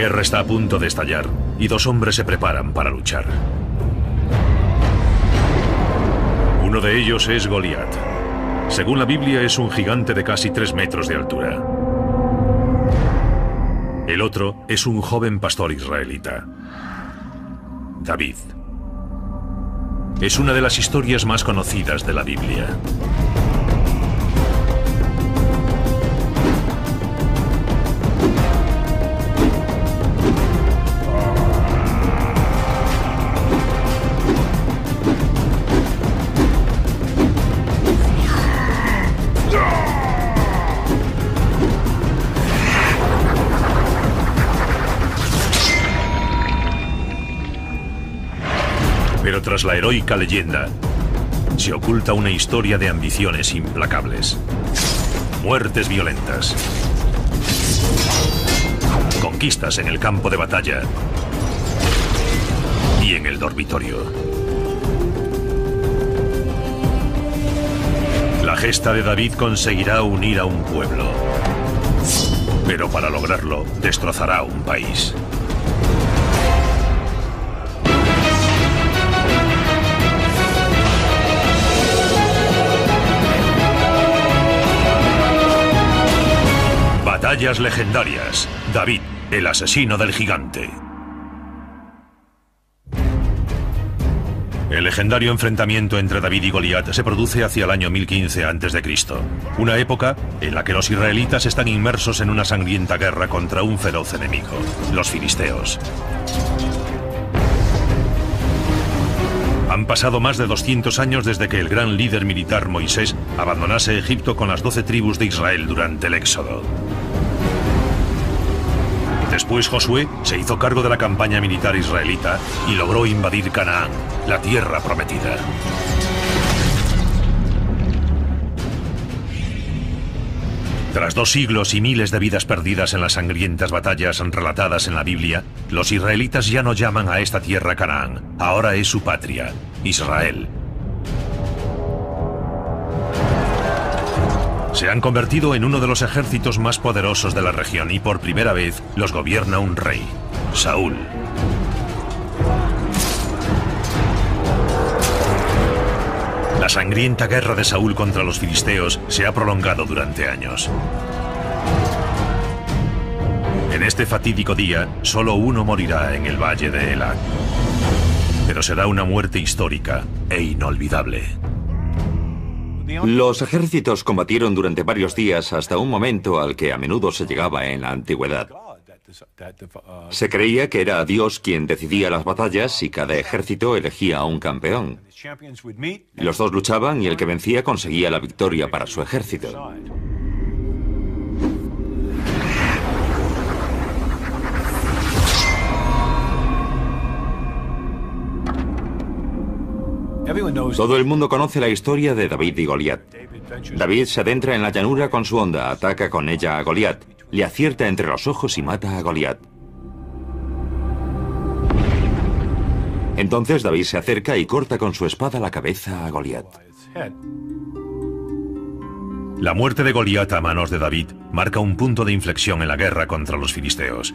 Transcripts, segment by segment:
guerra está a punto de estallar y dos hombres se preparan para luchar. Uno de ellos es Goliat. Según la Biblia, es un gigante de casi 3 metros de altura. El otro es un joven pastor israelita, David. Es una de las historias más conocidas de la Biblia. Pero tras la heroica leyenda, se oculta una historia de ambiciones implacables, muertes violentas, conquistas en el campo de batalla y en el dormitorio. La gesta de David conseguirá unir a un pueblo, pero para lograrlo destrozará un país. Batallas legendarias. David, el asesino del gigante. El legendario enfrentamiento entre David y Goliat se produce hacia el año 1015 a.C., una época en la que los israelitas están inmersos en una sangrienta guerra contra un feroz enemigo, los filisteos. Han pasado más de 200 años desde que el gran líder militar Moisés abandonase Egipto con las 12 tribus de Israel durante el Éxodo. Después Josué se hizo cargo de la campaña militar israelita y logró invadir Canaán, la tierra prometida. Tras 2 siglos y miles de vidas perdidas en las sangrientas batallas relatadas en la Biblia, los israelitas ya no llaman a esta tierra Canaán, ahora es su patria, Israel. Se han convertido en uno de los ejércitos más poderosos de la región y por primera vez los gobierna un rey, Saúl. La sangrienta guerra de Saúl contra los filisteos se ha prolongado durante años. En este fatídico día, solo uno morirá en el valle de Ela. Pero será una muerte histórica e inolvidable. Los ejércitos combatieron durante varios días hasta un momento al que a menudo se llegaba en la antigüedad. Se creía que era Dios quien decidía las batallas y cada ejército elegía a un campeón. Los dos luchaban y el que vencía conseguía la victoria para su ejército. Todo el mundo conoce la historia de David y Goliat. David se adentra en la llanura con su honda, ataca con ella a Goliat, le acierta entre los ojos y mata a Goliat. Entonces David se acerca y corta con su espada la cabeza a Goliat. La muerte de Goliat a manos de David marca un punto de inflexión en la guerra contra los filisteos.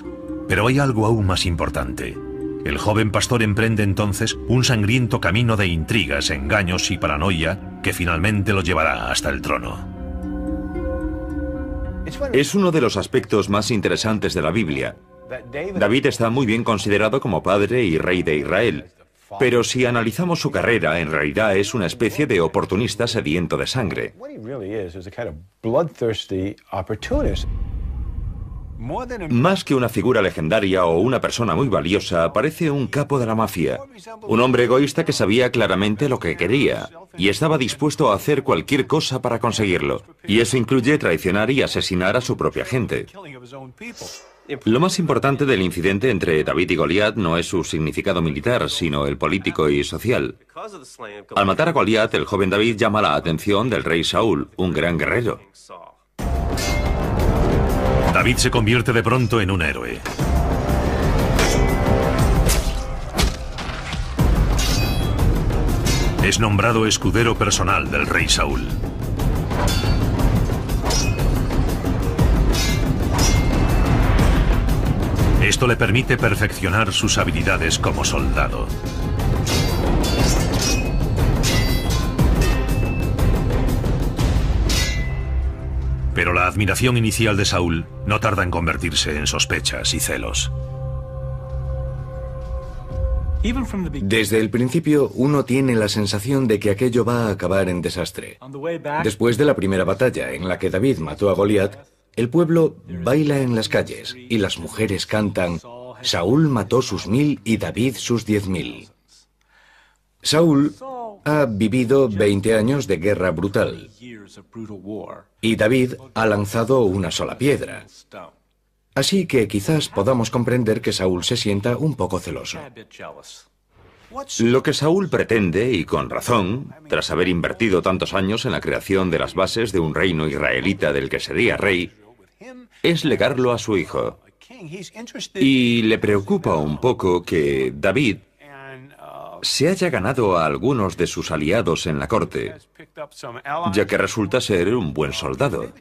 Pero hay algo aún más importante. El joven pastor emprende entonces un sangriento camino de intrigas, engaños y paranoia que finalmente lo llevará hasta el trono. Es uno de los aspectos más interesantes de la Biblia. David está muy bien considerado como padre y rey de Israel, pero si analizamos su carrera, en realidad es una especie de oportunista sediento de sangre. Más que una figura legendaria o una persona muy valiosa, parece un capo de la mafia. Un hombre egoísta que sabía claramente lo que quería y estaba dispuesto a hacer cualquier cosa para conseguirlo. Y eso incluye traicionar y asesinar a su propia gente. Lo más importante del incidente entre David y Goliat no es su significado militar, sino el político y social. Al matar a Goliat, el joven David llama la atención del rey Saúl, un gran guerrero. David se convierte de pronto en un héroe. Es nombrado escudero personal del rey Saúl. Esto le permite perfeccionar sus habilidades como soldado. Pero la admiración inicial de Saúl no tarda en convertirse en sospechas y celos. Desde el principio, uno tiene la sensación de que aquello va a acabar en desastre. Después de la primera batalla en la que David mató a Goliat, el pueblo baila en las calles y las mujeres cantan: Saúl mató sus 1000 y David sus 10.000. Saúl ha vivido 20 años de guerra brutal y David ha lanzado una sola piedra. Así que quizás podamos comprender que Saúl se sienta un poco celoso. Lo que Saúl pretende, y con razón, tras haber invertido tantos años en la creación de las bases de un reino israelita del que sería rey, es legarlo a su hijo. Y le preocupa un poco que David se haya ganado a algunos de sus aliados en la corte, ya que resulta ser un buen soldado.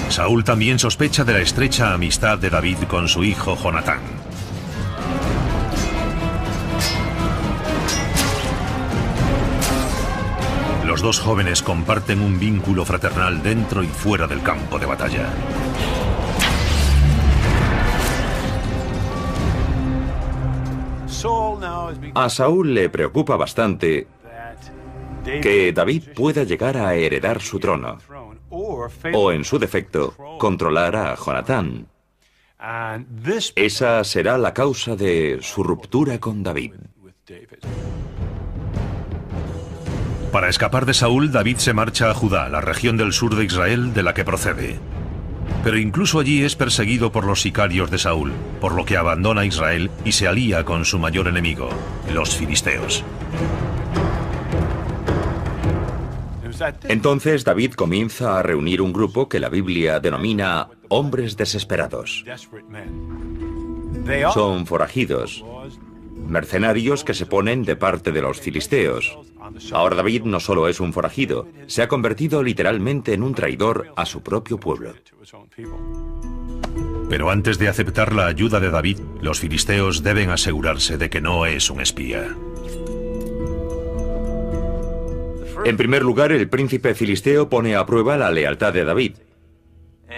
Saúl también sospecha de la estrecha amistad de David con su hijo Jonatán. Los dos jóvenes comparten un vínculo fraternal dentro y fuera del campo de batalla. A Saúl le preocupa bastante que David pueda llegar a heredar su trono, o en su defecto, controlar a Jonatán. Esa será la causa de su ruptura con David. Para escapar de Saúl, David se marcha a Judá, la región del sur de Israel de la que procede. Pero incluso allí es perseguido por los sicarios de Saúl, por lo que abandona Israel y se alía con su mayor enemigo, los filisteos. Entonces David comienza a reunir un grupo que la Biblia denomina hombres desesperados. Son forajidos, mercenarios que se ponen de parte de los filisteos. Ahora David no solo es un forajido, se ha convertido literalmente en un traidor a su propio pueblo. Pero antes de aceptar la ayuda de David, los filisteos deben asegurarse de que no es un espía. En primer lugar, el príncipe filisteo pone a prueba la lealtad de David.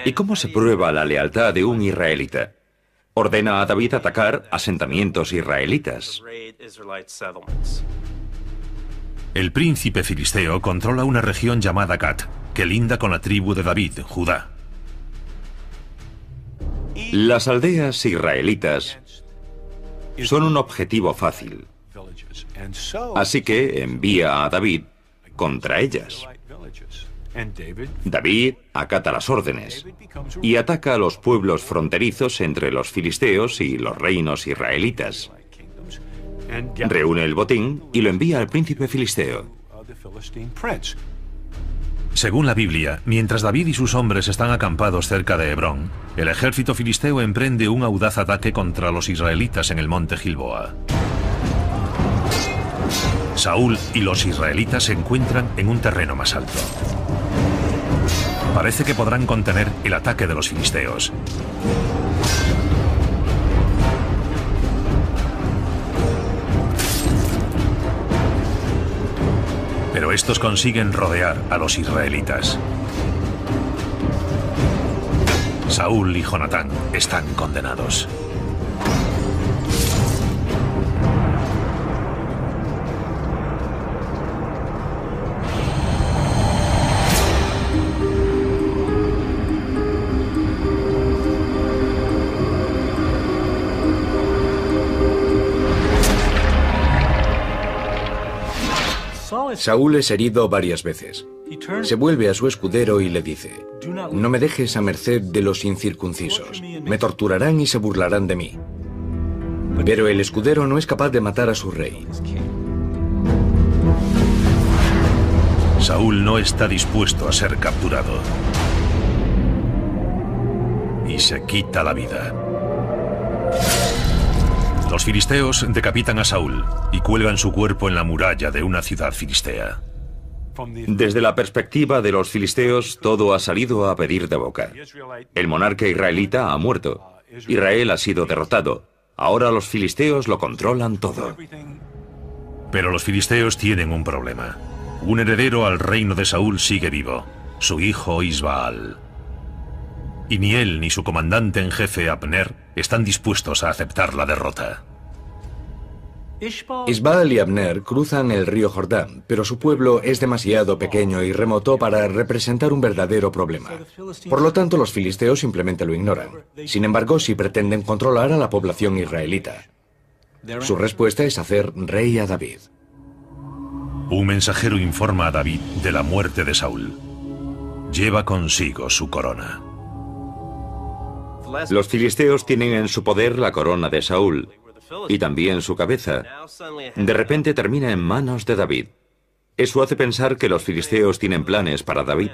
¿Y cómo se prueba la lealtad de un israelita? Ordena a David atacar asentamientos israelitas. El príncipe filisteo controla una región llamada Gat, que linda con la tribu de David, Judá. Las aldeas israelitas son un objetivo fácil. Así que envía a David contra ellas. David acata las órdenes y ataca a los pueblos fronterizos entre los filisteos y los reinos israelitas. Reúne el botín y lo envía al príncipe filisteo. Según la Biblia, mientras David y sus hombres están acampados cerca de Hebrón, el ejército filisteo emprende un audaz ataque contra los israelitas en el monte Gilboa. Saúl y los israelitas se encuentran en un terreno más alto. Parece que podrán contener el ataque de los filisteos. Pero estos consiguen rodear a los israelitas. Saúl y Jonatán están condenados. Saúl es herido varias veces. Se vuelve a su escudero y le dice: no me dejes a merced de los incircuncisos. Me torturarán y se burlarán de mí. Pero el escudero no es capaz de matar a su rey. Saúl no está dispuesto a ser capturado. Y se quita la vida. Los filisteos decapitan a Saúl y cuelgan su cuerpo en la muralla de una ciudad filistea. Desde la perspectiva de los filisteos, todo ha salido a pedir de boca. El monarca israelita ha muerto. Israel ha sido derrotado. Ahora los filisteos lo controlan todo. Pero los filisteos tienen un problema. Un heredero al reino de Saúl sigue vivo, su hijo Isbaal. Y ni él ni su comandante en jefe Abner están dispuestos a aceptar la derrota. Isbaal y Abner cruzan el río Jordán, pero su pueblo es demasiado pequeño y remoto para representar un verdadero problema. Por lo tanto, los filisteos simplemente lo ignoran. Sin embargo, sí pretenden controlar a la población israelita. Su respuesta es hacer rey a David. Un mensajero informa a David de la muerte de Saúl. Lleva consigo su corona. Los filisteos tienen en su poder la corona de Saúl y también su cabeza. De repente termina en manos de David. Eso hace pensar que los filisteos tienen planes para David.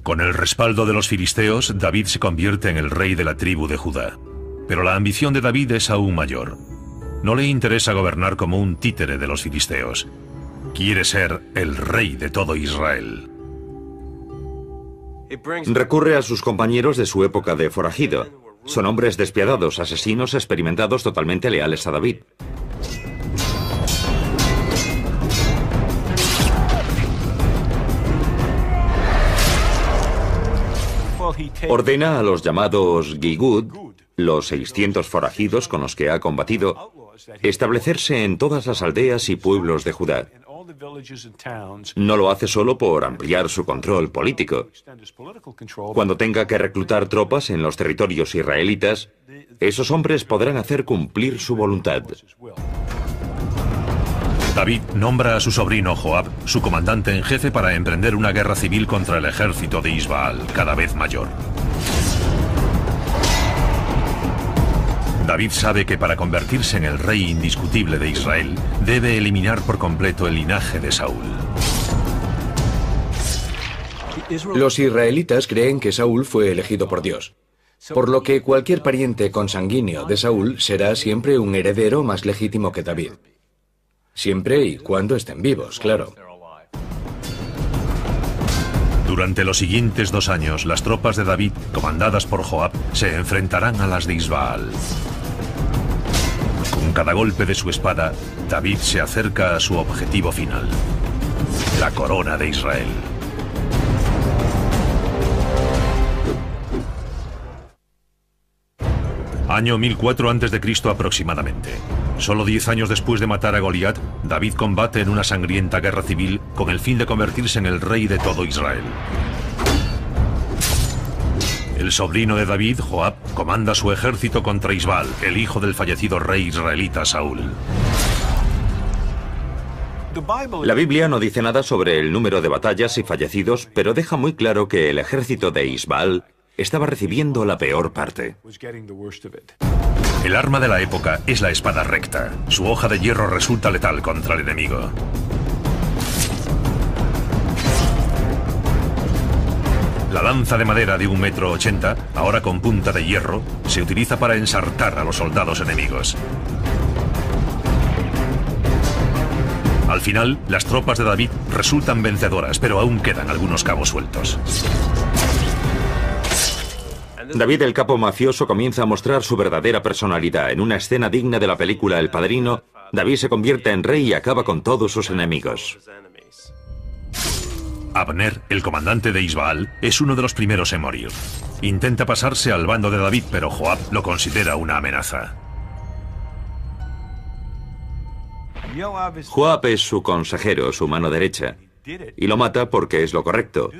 Con el respaldo de los filisteos, David se convierte en el rey de la tribu de Judá. Pero la ambición de David es aún mayor. No le interesa gobernar como un títere de los filisteos. Quiere ser el rey de todo Israel. Recurre a sus compañeros de su época de forajido. Son hombres despiadados, asesinos experimentados totalmente leales a David. Ordena a los llamados Gigud, los 600 forajidos con los que ha combatido, establecerse en todas las aldeas y pueblos de Judá. No lo hace solo por ampliar su control político. Cuando tenga que reclutar tropas en los territorios israelitas, esos hombres podrán hacer cumplir su voluntad. David nombra a su sobrino Joab su comandante en jefe para emprender una guerra civil contra el ejército de Isbaal, cada vez mayor. David sabe que para convertirse en el rey indiscutible de Israel, debe eliminar por completo el linaje de Saúl. Los israelitas creen que Saúl fue elegido por Dios, por lo que cualquier pariente consanguíneo de Saúl será siempre un heredero más legítimo que David. Siempre y cuando estén vivos, claro. Durante los siguientes 2 años, las tropas de David, comandadas por Joab, se enfrentarán a las de Isbaal. Con cada golpe de su espada, David se acerca a su objetivo final, la corona de Israel. Año 1004 a.C. aproximadamente. Solo 10 años después de matar a Goliat, David combate en una sangrienta guerra civil con el fin de convertirse en el rey de todo Israel. El sobrino de David, Joab, comanda su ejército contra Isbaal, el hijo del fallecido rey israelita Saúl. La Biblia no dice nada sobre el número de batallas y fallecidos, pero deja muy claro que el ejército de Isbaal estaba recibiendo la peor parte. El arma de la época es la espada recta. Su hoja de hierro resulta letal contra el enemigo. La lanza de madera de 1,80 m, ahora con punta de hierro, se utiliza para ensartar a los soldados enemigos. Al final, las tropas de David resultan vencedoras, pero aún quedan algunos cabos sueltos. David, el capo mafioso, comienza a mostrar su verdadera personalidad. En una escena digna de la película El Padrino, David se convierte en rey y acaba con todos sus enemigos. Abner, el comandante de Isbaal, es uno de los primeros en morir. Intenta pasarse al bando de David, pero Joab lo considera una amenaza. Joab es su consejero, su mano derecha, y lo mata porque es lo correcto,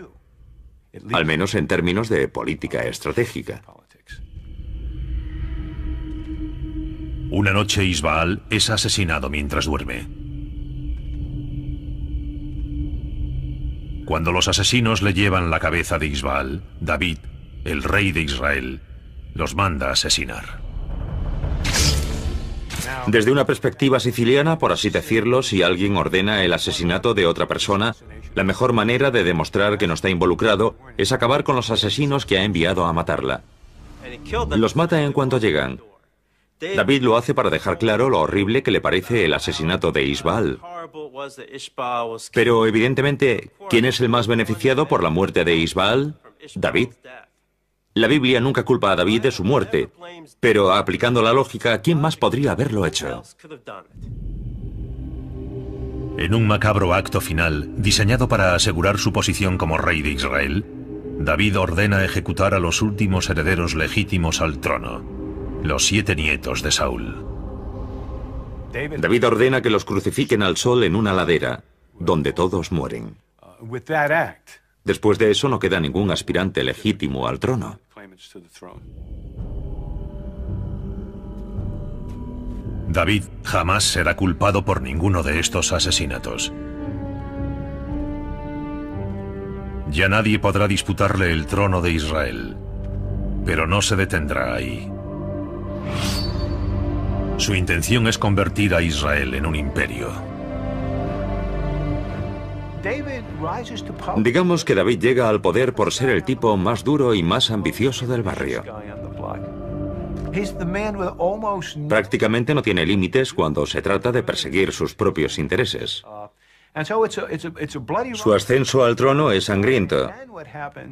al menos en términos de política estratégica. Una noche Isbaal es asesinado mientras duerme. Cuando los asesinos le llevan la cabeza de Isbaal, David, el rey de Israel, los manda a asesinar. Desde una perspectiva siciliana, por así decirlo, si alguien ordena el asesinato de otra persona, la mejor manera de demostrar que no está involucrado es acabar con los asesinos que ha enviado a matarla. Los mata en cuanto llegan. David lo hace para dejar claro lo horrible que le parece el asesinato de Isbaal. Pero evidentemente, ¿quién es el más beneficiado por la muerte de Isbaal? David. La Biblia nunca culpa a David de su muerte, pero aplicando la lógica, ¿quién más podría haberlo hecho? En un macabro acto final, diseñado para asegurar su posición como rey de Israel, David ordena ejecutar a los últimos herederos legítimos al trono, los 7 nietos de Saúl. David ordena que los crucifiquen al sol en una ladera, donde todos mueren. Después de eso no queda ningún aspirante legítimo al trono. David jamás será culpado por ninguno de estos asesinatos. Ya nadie podrá disputarle el trono de Israel, pero no se detendrá ahí. Su intención es convertir a Israel en un imperio. Digamos que David llega al poder por ser el tipo más duro y más ambicioso del barrio. Prácticamente no tiene límites cuando se trata de perseguir sus propios intereses. Su ascenso al trono es sangriento,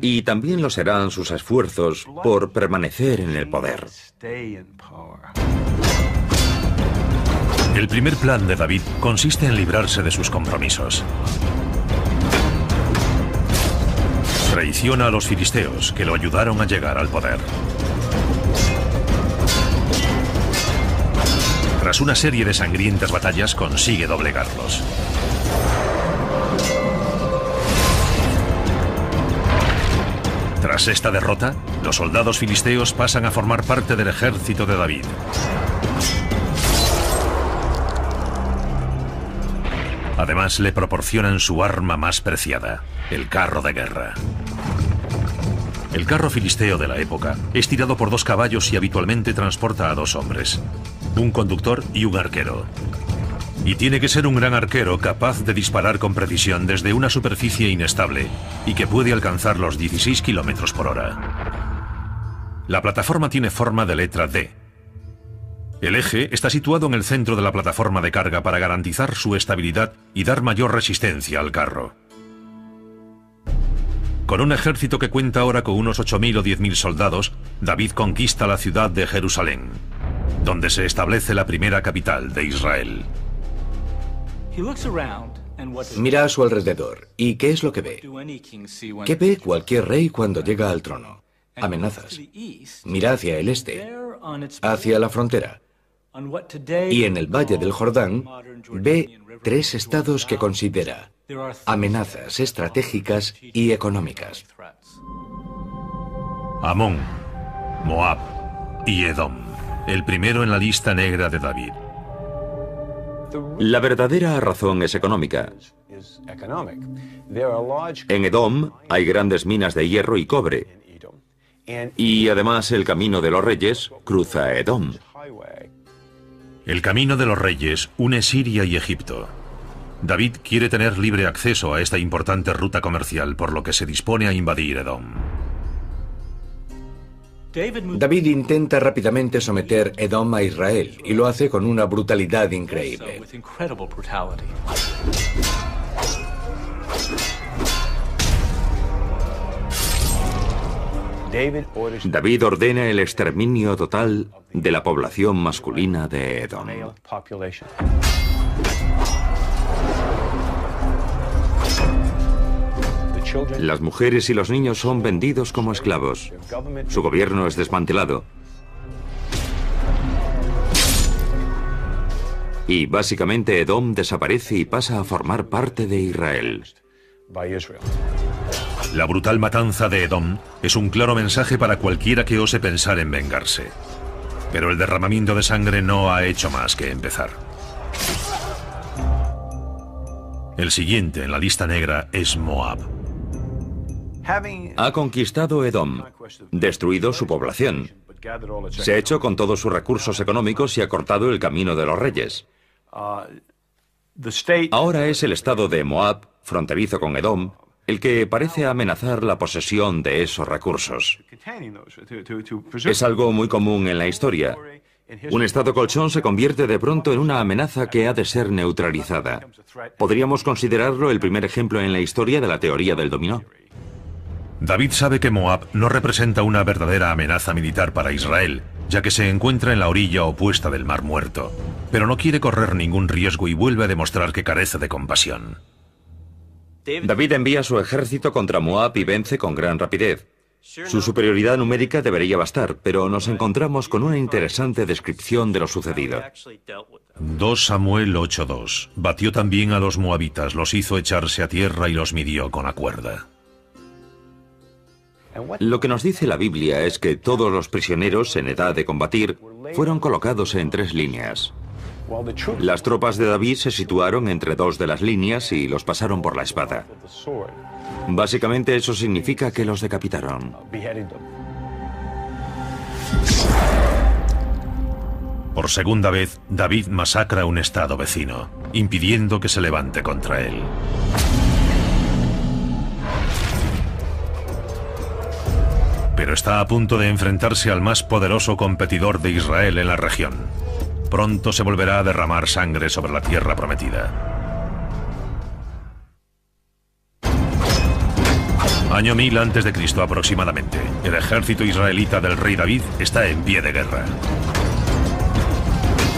y también lo serán sus esfuerzos por permanecer en el poder. El primer plan de David consiste en librarse de sus compromisos. Traiciona a los filisteos, que lo ayudaron a llegar al poder. Tras una serie de sangrientas batallas, consigue doblegarlos. Tras esta derrota, los soldados filisteos pasan a formar parte del ejército de David. Además, le proporcionan su arma más preciada, el carro de guerra. El carro filisteo de la época es tirado por 2 caballos y habitualmente transporta a 2 hombres, un conductor y un arquero. Y tiene que ser un gran arquero capaz de disparar con precisión desde una superficie inestable y que puede alcanzar los 16 kilómetros por hora. La plataforma tiene forma de letra D. El eje está situado en el centro de la plataforma de carga para garantizar su estabilidad y dar mayor resistencia al carro. Con un ejército que cuenta ahora con unos 8.000 o 10.000 soldados, David conquista la ciudad de Jerusalén, donde se establece la primera capital de Israel. Mira a su alrededor. ¿Y qué es lo que ve? ¿Qué ve cualquier rey cuando llega al trono? Amenazas. Mira hacia el este, hacia la frontera. Y en el Valle del Jordán ve 3 estados que considera amenazas estratégicas y económicas. Amón, Moab y Edom, el primero en la lista negra de David. La verdadera razón es económica. En Edom hay grandes minas de hierro y cobre. Y además el camino de los reyes cruza Edom. El camino de los reyes une Siria y Egipto. David quiere tener libre acceso a esta importante ruta comercial, por lo que se dispone a invadir Edom. David intenta rápidamente someter Edom a Israel y lo hace con una brutalidad increíble. David ordena el exterminio total de la población masculina de Edom. Las mujeres y los niños son vendidos como esclavos. Su gobierno es desmantelado. Y básicamente Edom desaparece y pasa a formar parte de Israel. La brutal matanza de Edom es un claro mensaje para cualquiera que ose pensar en vengarse. Pero el derramamiento de sangre no ha hecho más que empezar. El siguiente en la lista negra es Moab. Ha conquistado Edom, destruido su población. Se ha hecho con todos sus recursos económicos y ha cortado el camino de los reyes. Ahora es el estado de Moab, fronterizo con Edom, el que parece amenazar la posesión de esos recursos. Es algo muy común en la historia. Un estado colchón se convierte de pronto en una amenaza que ha de ser neutralizada. Podríamos considerarlo el primer ejemplo en la historia de la teoría del dominó. David sabe que Moab no representa una verdadera amenaza militar para Israel, ya que se encuentra en la orilla opuesta del Mar Muerto, pero no quiere correr ningún riesgo y vuelve a demostrar que carece de compasión. David envía su ejército contra Moab y vence con gran rapidez. Su superioridad numérica debería bastar, pero nos encontramos con una interesante descripción de lo sucedido. 2 Samuel 8:2. Batió también a los moabitas, los hizo echarse a tierra y los midió con la cuerda. Lo que nos dice la Biblia es que todos los prisioneros en edad de combatir fueron colocados en 3 líneas. Las tropas de David se situaron entre 2 de las líneas y los pasaron por la espada. Básicamente eso significa que los decapitaron. Por segunda vez, David masacra un estado vecino, impidiendo que se levante contra él. Pero está a punto de enfrentarse al más poderoso competidor de Israel en la región. Pronto se volverá a derramar sangre sobre la tierra prometida. Año 1000 a.C. aproximadamente, el ejército israelita del rey David está en pie de guerra.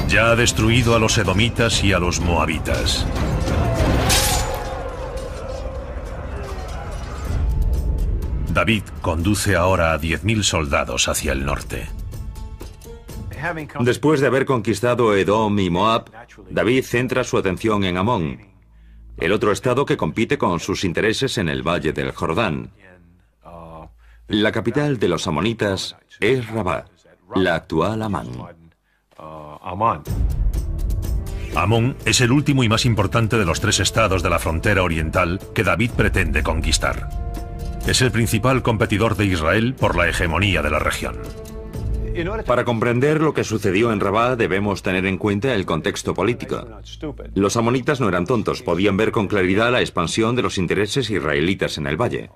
Ya ha destruido a los edomitas y a los moabitas. David conduce ahora a 10.000 soldados hacia el norte. Después de haber conquistado Edom y Moab, David centra su atención en Amón, el otro estado que compite con sus intereses en el valle del Jordán. La capital de los amonitas es Rabá, la actual Amán. Amón es el último y más importante de los 3 estados de la frontera oriental que David pretende conquistar. Es el principal competidor de Israel por la hegemonía de la región. Para comprender lo que sucedió en Rabá debemos tener en cuenta el contexto político. Los amonitas no eran tontos, podían ver con claridad la expansión de los intereses israelitas en el valle.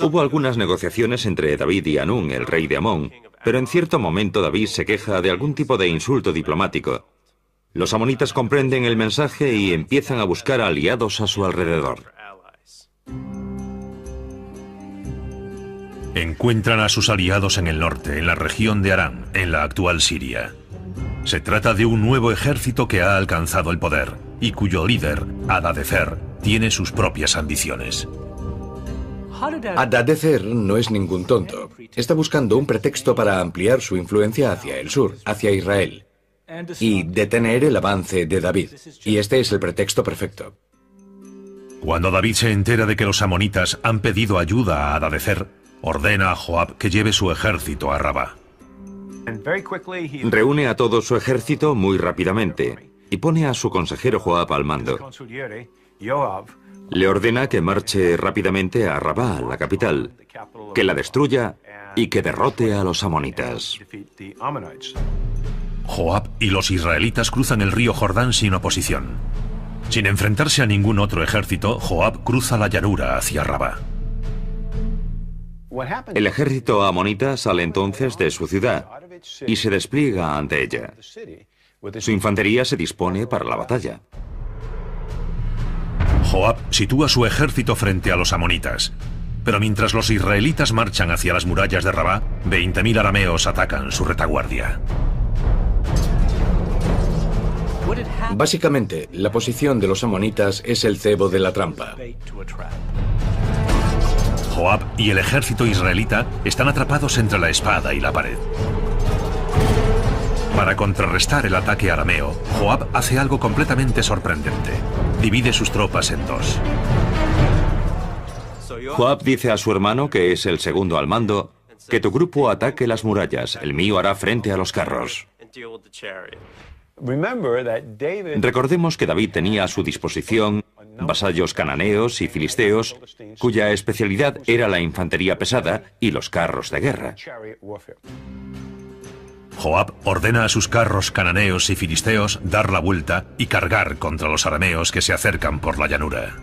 Hubo algunas negociaciones entre David y Anún, el rey de Amón, pero en cierto momento David se queja de algún tipo de insulto diplomático. Los amonitas comprenden el mensaje y empiezan a buscar aliados a su alrededor. Encuentran a sus aliados en el norte, en la región de Aram, en la actual Siria. Se trata de un nuevo ejército que ha alcanzado el poder y cuyo líder, Hadadezer, tiene sus propias ambiciones. Hadadezer no es ningún tonto. Está buscando un pretexto para ampliar su influencia hacia el sur, hacia Israel, y detener el avance de David. Y este es el pretexto perfecto. Cuando David se entera de que los amonitas han pedido ayuda a Hadadezer, ordena a Joab que lleve su ejército a Rabá. Reúne a todo su ejército muy rápidamente y pone a su consejero Joab al mando. Le ordena que marche rápidamente a Rabá, la capital, que la destruya y que derrote a los amonitas. Joab y los israelitas cruzan el río Jordán sin oposición. Sin enfrentarse a ningún otro ejército, Joab cruza la llanura hacia Rabá. El ejército amonita sale entonces de su ciudad y se despliega ante ella. Su infantería se dispone para la batalla. Joab sitúa su ejército frente a los amonitas, pero mientras los israelitas marchan hacia las murallas de Rabá, 20.000 arameos atacan su retaguardia. Básicamente, la posición de los amonitas es el cebo de la trampa. Joab y el ejército israelita están atrapados entre la espada y la pared. Para contrarrestar el ataque arameo, Joab hace algo completamente sorprendente. Divide sus tropas en 2. Joab dice a su hermano, que es el segundo al mando, que tu grupo ataque las murallas, el mío hará frente a los carros. Recordemos que David tenía a su disposición vasallos cananeos y filisteos, cuya especialidad era la infantería pesada y los carros de guerra. Joab ordena a sus carros cananeos y filisteos dar la vuelta y cargar contra los arameos que se acercan por la llanura.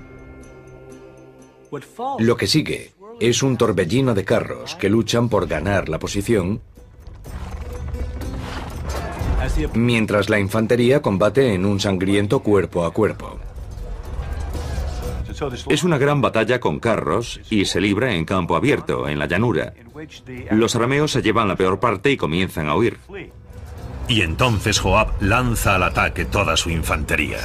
Lo que sigue es un torbellino de carros que luchan por ganar la posición mientras la infantería combate en un sangriento cuerpo a cuerpo. Es una gran batalla con carros y se libra en campo abierto, en la llanura. Los arameos se llevan la peor parte y comienzan a huir. Y entonces Joab lanza al ataque toda su infantería.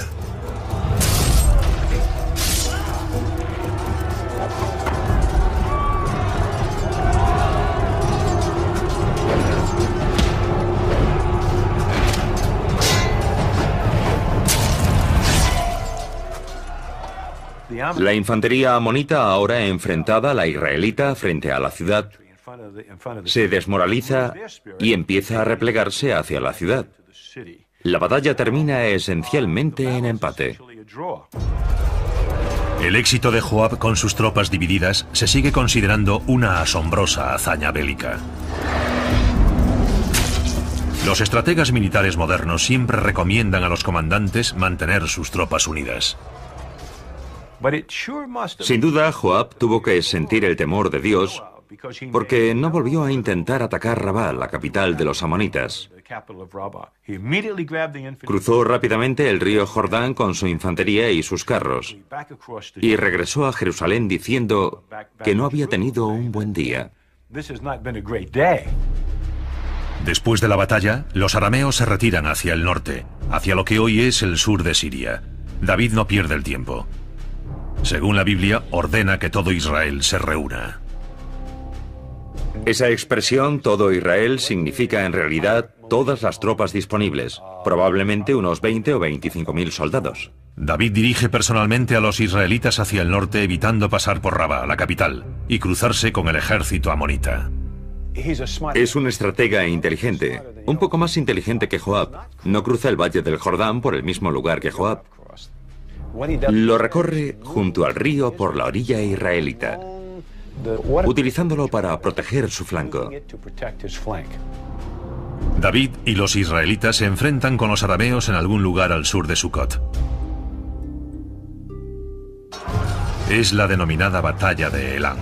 La infantería amonita, ahora enfrentada a la israelita frente a la ciudad, se desmoraliza y empieza a replegarse hacia la ciudad. La batalla termina esencialmente en empate. El éxito de Joab con sus tropas divididas se sigue considerando una asombrosa hazaña bélica. Los estrategas militares modernos siempre recomiendan a los comandantes mantener sus tropas unidas. Sin duda, Joab tuvo que sentir el temor de Dios porque no volvió a intentar atacar Rabá, la capital de los amonitas. Cruzó rápidamente el río Jordán con su infantería y sus carros y regresó a Jerusalén diciendo que no había tenido un buen día. Después de la batalla, los arameos se retiran hacia el norte, hacia lo que hoy es el sur de Siria. David no pierde el tiempo. Según la Biblia, ordena que todo Israel se reúna. Esa expresión, todo Israel, significa en realidad todas las tropas disponibles, probablemente unos 20 o 25.000 soldados. David dirige personalmente a los israelitas hacia el norte, evitando pasar por Rabá, la capital, y cruzarse con el ejército amonita. Es un estratega inteligente, un poco más inteligente que Joab. No cruza el valle del Jordán por el mismo lugar que Joab. Lo recorre junto al río por la orilla israelita, utilizándolo para proteger su flanco. David y los israelitas se enfrentan con los arameos en algún lugar al sur de Sucot. Es la denominada batalla de Elam.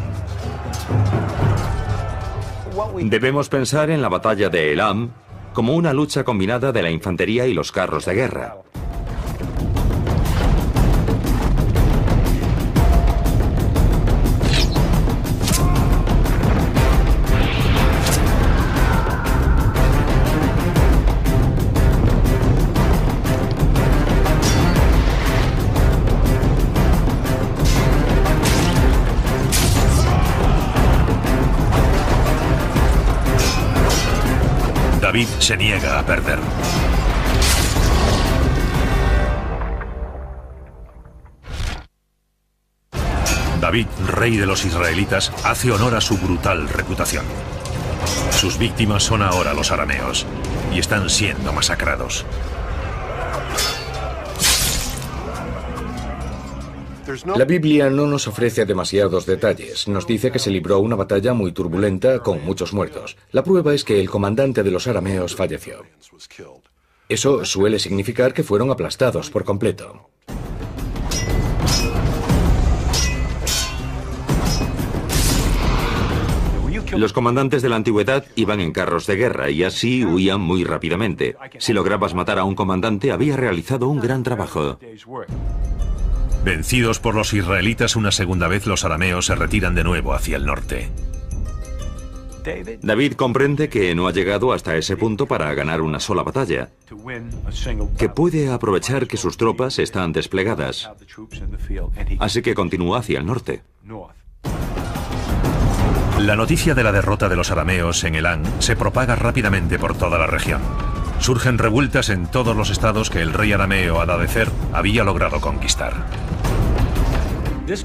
Debemos pensar en la batalla de Elam como una lucha combinada de la infantería y los carros de guerra. David se niega a perder. David, rey de los israelitas, hace honor a su brutal reputación. Sus víctimas son ahora los arameos y están siendo masacrados. La Biblia no nos ofrece demasiados detalles. Nos dice que se libró una batalla muy turbulenta con muchos muertos. La prueba es que el comandante de los arameos falleció. Eso suele significar que fueron aplastados por completo. Los comandantes de la antigüedad iban en carros de guerra y así huían muy rápidamente. Si lograbas matar a un comandante, había realizado un gran trabajo. Vencidos por los israelitas una segunda vez, los arameos se retiran de nuevo hacia el norte. David comprende que no ha llegado hasta ese punto para ganar una sola batalla, que puede aprovechar que sus tropas están desplegadas, así que continúa hacia el norte. La noticia de la derrota de los arameos en Elam se propaga rápidamente por toda la región. Surgen revueltas en todos los estados que el rey arameo Hadadezer había logrado conquistar.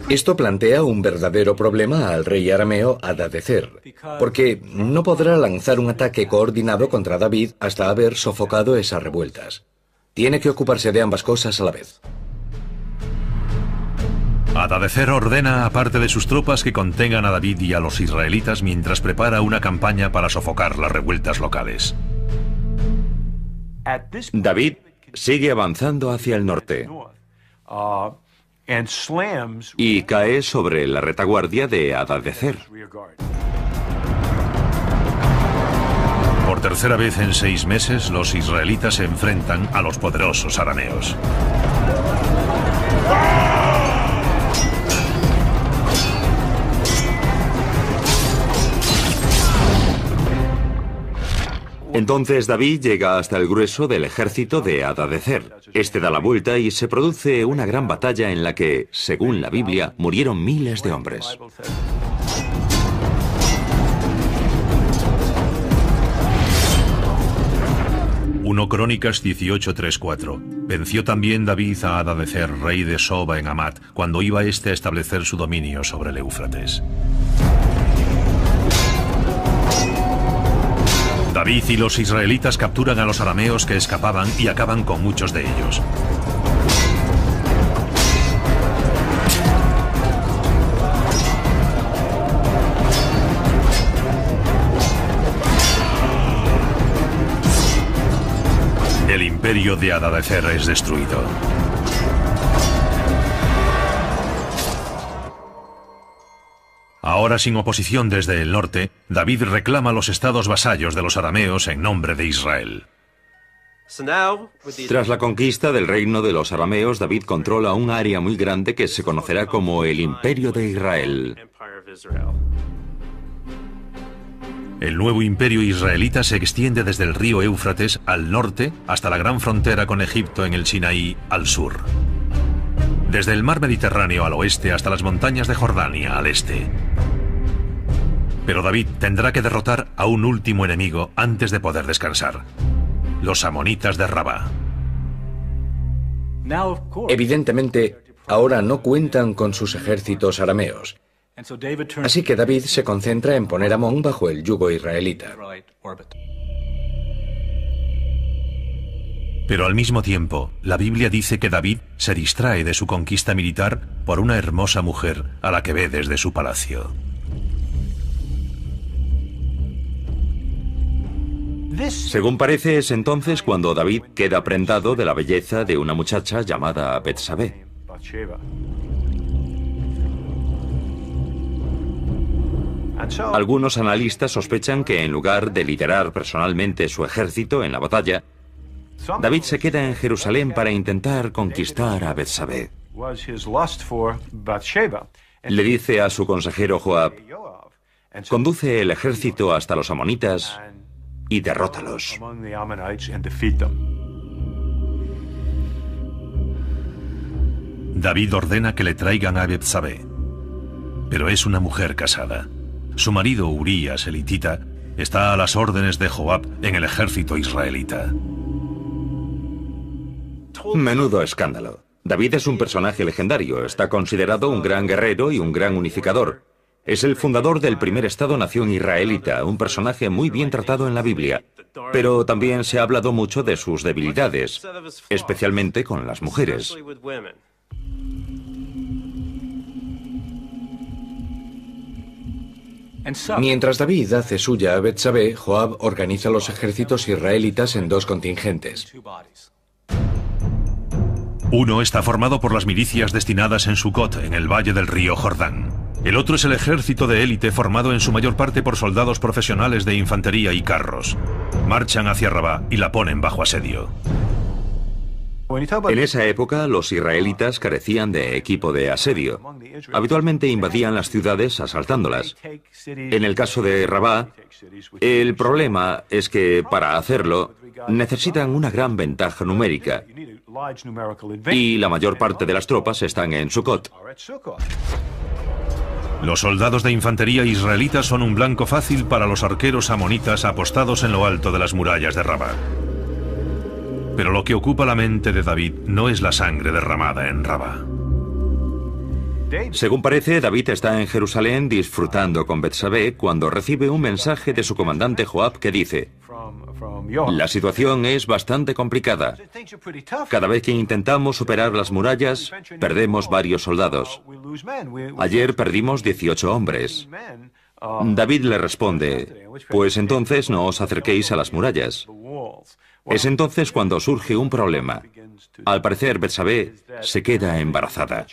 Esto plantea un verdadero problema al rey arameo Hadadezer, porque no podrá lanzar un ataque coordinado contra David hasta haber sofocado esas revueltas. Tiene que ocuparse de ambas cosas a la vez. Hadadezer ordena a parte de sus tropas que contengan a David y a los israelitas mientras prepara una campaña para sofocar las revueltas locales. David sigue avanzando hacia el norte y cae sobre la retaguardia de Hadadezer. Por tercera vez en 6 meses, los israelitas se enfrentan a los poderosos arameos. Entonces David llega hasta el grueso del ejército de Hadadezer. Este da la vuelta y se produce una gran batalla en la que, según la Biblia, murieron miles de hombres. 1 Crónicas 18:3-4. Venció también David a Hadadezer, rey de Soba en Hamat, cuando iba éste a establecer su dominio sobre el Éufrates. David y los israelitas capturan a los arameos que escapaban y acaban con muchos de ellos. El imperio de Hadadezer es destruido. Ahora, sin oposición desde el norte, David reclama los estados vasallos de los arameos en nombre de Israel. Tras la conquista del reino de los arameos, David controla un área muy grande que se conocerá como el Imperio de Israel. El nuevo imperio israelita se extiende desde el río Éufrates al norte hasta la gran frontera con Egipto en el Sinaí al sur. Desde el mar Mediterráneo al oeste hasta las montañas de Jordania al este. Pero David tendrá que derrotar a un último enemigo antes de poder descansar: los amonitas de Rabá. Evidentemente, ahora no cuentan con sus ejércitos arameos. Así que David se concentra en poner a Amón bajo el yugo israelita. Pero al mismo tiempo, la Biblia dice que David se distrae de su conquista militar por una hermosa mujer a la que ve desde su palacio. Según parece, es entonces cuando David queda prendado de la belleza de una muchacha llamada Betsabé. Algunos analistas sospechan que en lugar de liderar personalmente su ejército en la batalla, David se queda en Jerusalén para intentar conquistar a Betsabé. Le dice a su consejero Joab: conduce el ejército hasta los amonitas y derrótalos. David ordena que le traigan a Betsabé, pero es una mujer casada. Su marido Urías, el hitita, está a las órdenes de Joab en el ejército israelita. Menudo escándalo. David es un personaje legendario, está considerado un gran guerrero y un gran unificador. Es el fundador del primer Estado-nación israelita, un personaje muy bien tratado en la Biblia. Pero también se ha hablado mucho de sus debilidades, especialmente con las mujeres. Mientras David hace suya a Betsabé, Joab organiza los ejércitos israelitas en 2 contingentes. Uno está formado por las milicias destinadas en Sucot, en el valle del río Jordán. El otro es el ejército de élite formado en su mayor parte por soldados profesionales de infantería y carros. Marchan hacia Rabá y la ponen bajo asedio. En esa época, los israelitas carecían de equipo de asedio. Habitualmente invadían las ciudades asaltándolas. En el caso de Rabá, el problema es que para hacerlo necesitan una gran ventaja numérica. Y la mayor parte de las tropas están en Sucot. Los soldados de infantería israelitas son un blanco fácil para los arqueros amonitas apostados en lo alto de las murallas de Rabá. Pero lo que ocupa la mente de David no es la sangre derramada en Rabá. Según parece, David está en Jerusalén disfrutando con Betsabé cuando recibe un mensaje de su comandante Joab que dice: la situación es bastante complicada. Cada vez que intentamos superar las murallas, perdemos varios soldados. Ayer perdimos 18 hombres. David le responde: pues entonces no os acerquéis a las murallas. Es entonces cuando surge un problema. Al parecer, Betsabé se queda embarazada.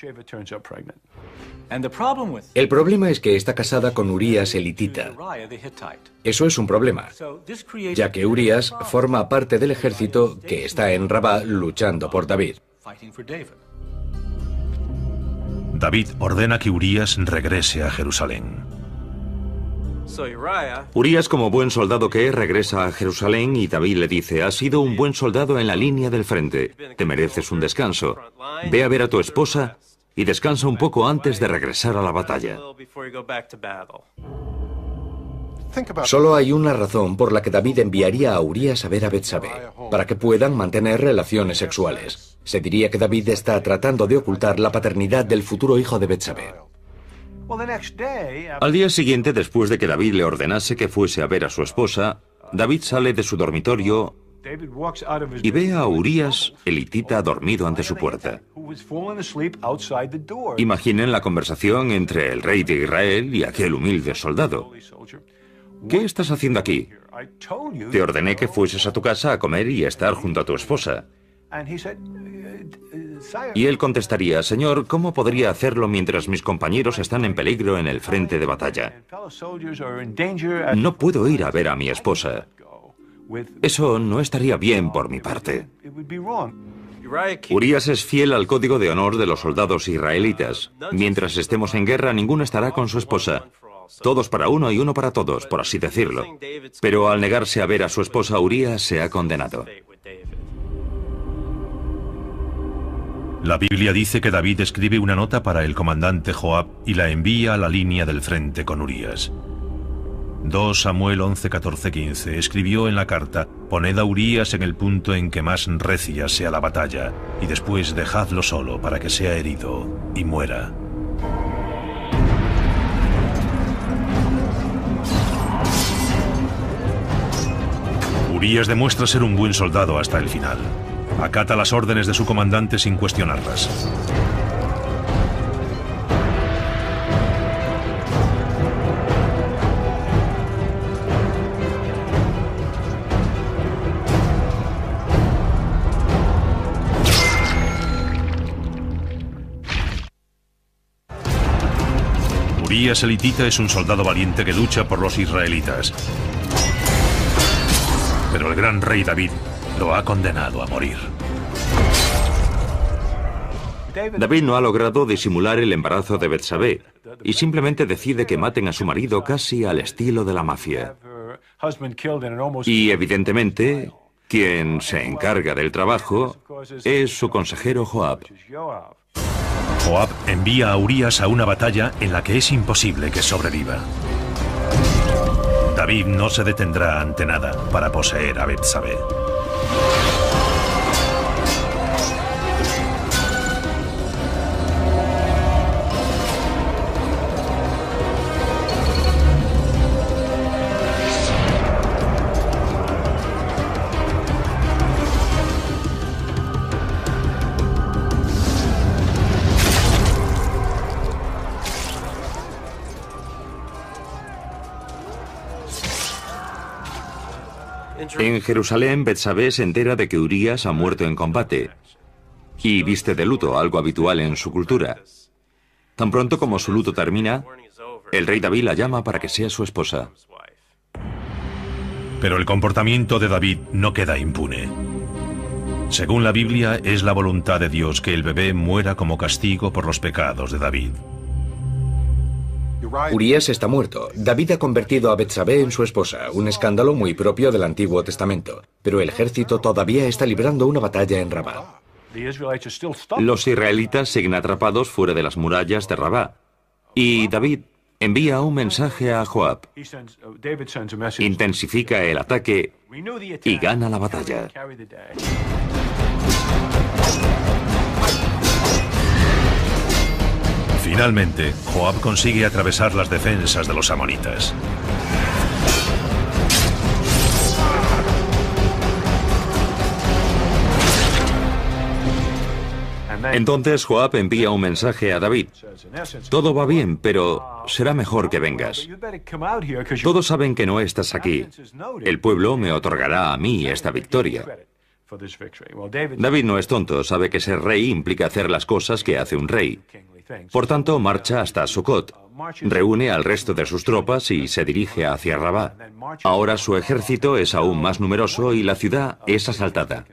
El problema es que está casada con Urías elitita. Eso es un problema, ya que Urías forma parte del ejército que está en Rabá luchando por David. David ordena que Urías regrese a Jerusalén. Urías, como buen soldado que es, regresa a Jerusalén y David le dice: has sido un buen soldado en la línea del frente, te mereces un descanso. Ve a ver a tu esposa y descansa un poco antes de regresar a la batalla. Solo hay una razón por la que David enviaría a Urías a ver a Betsabé, para que puedan mantener relaciones sexuales. Se diría que David está tratando de ocultar la paternidad del futuro hijo de Betsabé. Al día siguiente, después de que David le ordenase que fuese a ver a su esposa, David sale de su dormitorio y ve a Urías elitita dormido ante su puerta. Imaginen la conversación entre el rey de Israel y aquel humilde soldado. ¿Qué estás haciendo aquí? Te ordené que fueses a tu casa a comer y a estar junto a tu esposa. Y él contestaría: Señor, ¿cómo podría hacerlo mientras mis compañeros están en peligro en el frente de batalla? No puedo ir a ver a mi esposa. Eso no estaría bien por mi parte. Urías es fiel al código de honor de los soldados israelitas. Mientras estemos en guerra, ninguno estará con su esposa. Todos para uno y uno para todos, por así decirlo. Pero al negarse a ver a su esposa, Urías se ha condenado. La Biblia dice que David escribe una nota para el comandante Joab y la envía a la línea del frente con Urías. 2 Samuel 11, 14, 15 escribió en la carta: poned a Urías en el punto en que más recia sea la batalla, y después dejadlo solo para que sea herido y muera. Urías demuestra ser un buen soldado hasta el final. Acata las órdenes de su comandante sin cuestionarlas. Urías elitita es un soldado valiente que lucha por los israelitas. Pero el gran rey David lo ha condenado a morir. David no ha logrado disimular el embarazo de Betsabé y simplemente decide que maten a su marido casi al estilo de la mafia. Y evidentemente, quien se encarga del trabajo es su consejero Joab. Joab envía a Urías a una batalla en la que es imposible que sobreviva. David no se detendrá ante nada para poseer a Betsabé. En Jerusalén, Betsabé se entera de que Urías ha muerto en combate y viste de luto, algo habitual en su cultura. Tan pronto como su luto termina, el rey David la llama para que sea su esposa. Pero el comportamiento de David no queda impune. Según la Biblia, es la voluntad de Dios que el bebé muera como castigo por los pecados de David. Urías está muerto. David ha convertido a Betsabé en su esposa, un escándalo muy propio del Antiguo Testamento. Pero el ejército todavía está librando una batalla en Rabá. Los israelitas siguen atrapados fuera de las murallas de Rabá. Y David envía un mensaje a Joab. Intensifica el ataque y gana la batalla. Finalmente, Joab consigue atravesar las defensas de los amonitas. Entonces Joab envía un mensaje a David. Todo va bien, pero será mejor que vengas. Todos saben que no estás aquí. El pueblo me otorgará a mí esta victoria. David no es tonto, sabe que ser rey implica hacer las cosas que hace un rey. Por tanto, marcha hasta Sucot, reúne al resto de sus tropas y se dirige hacia Rabá. Ahora su ejército es aún más numeroso y la ciudad es asaltada.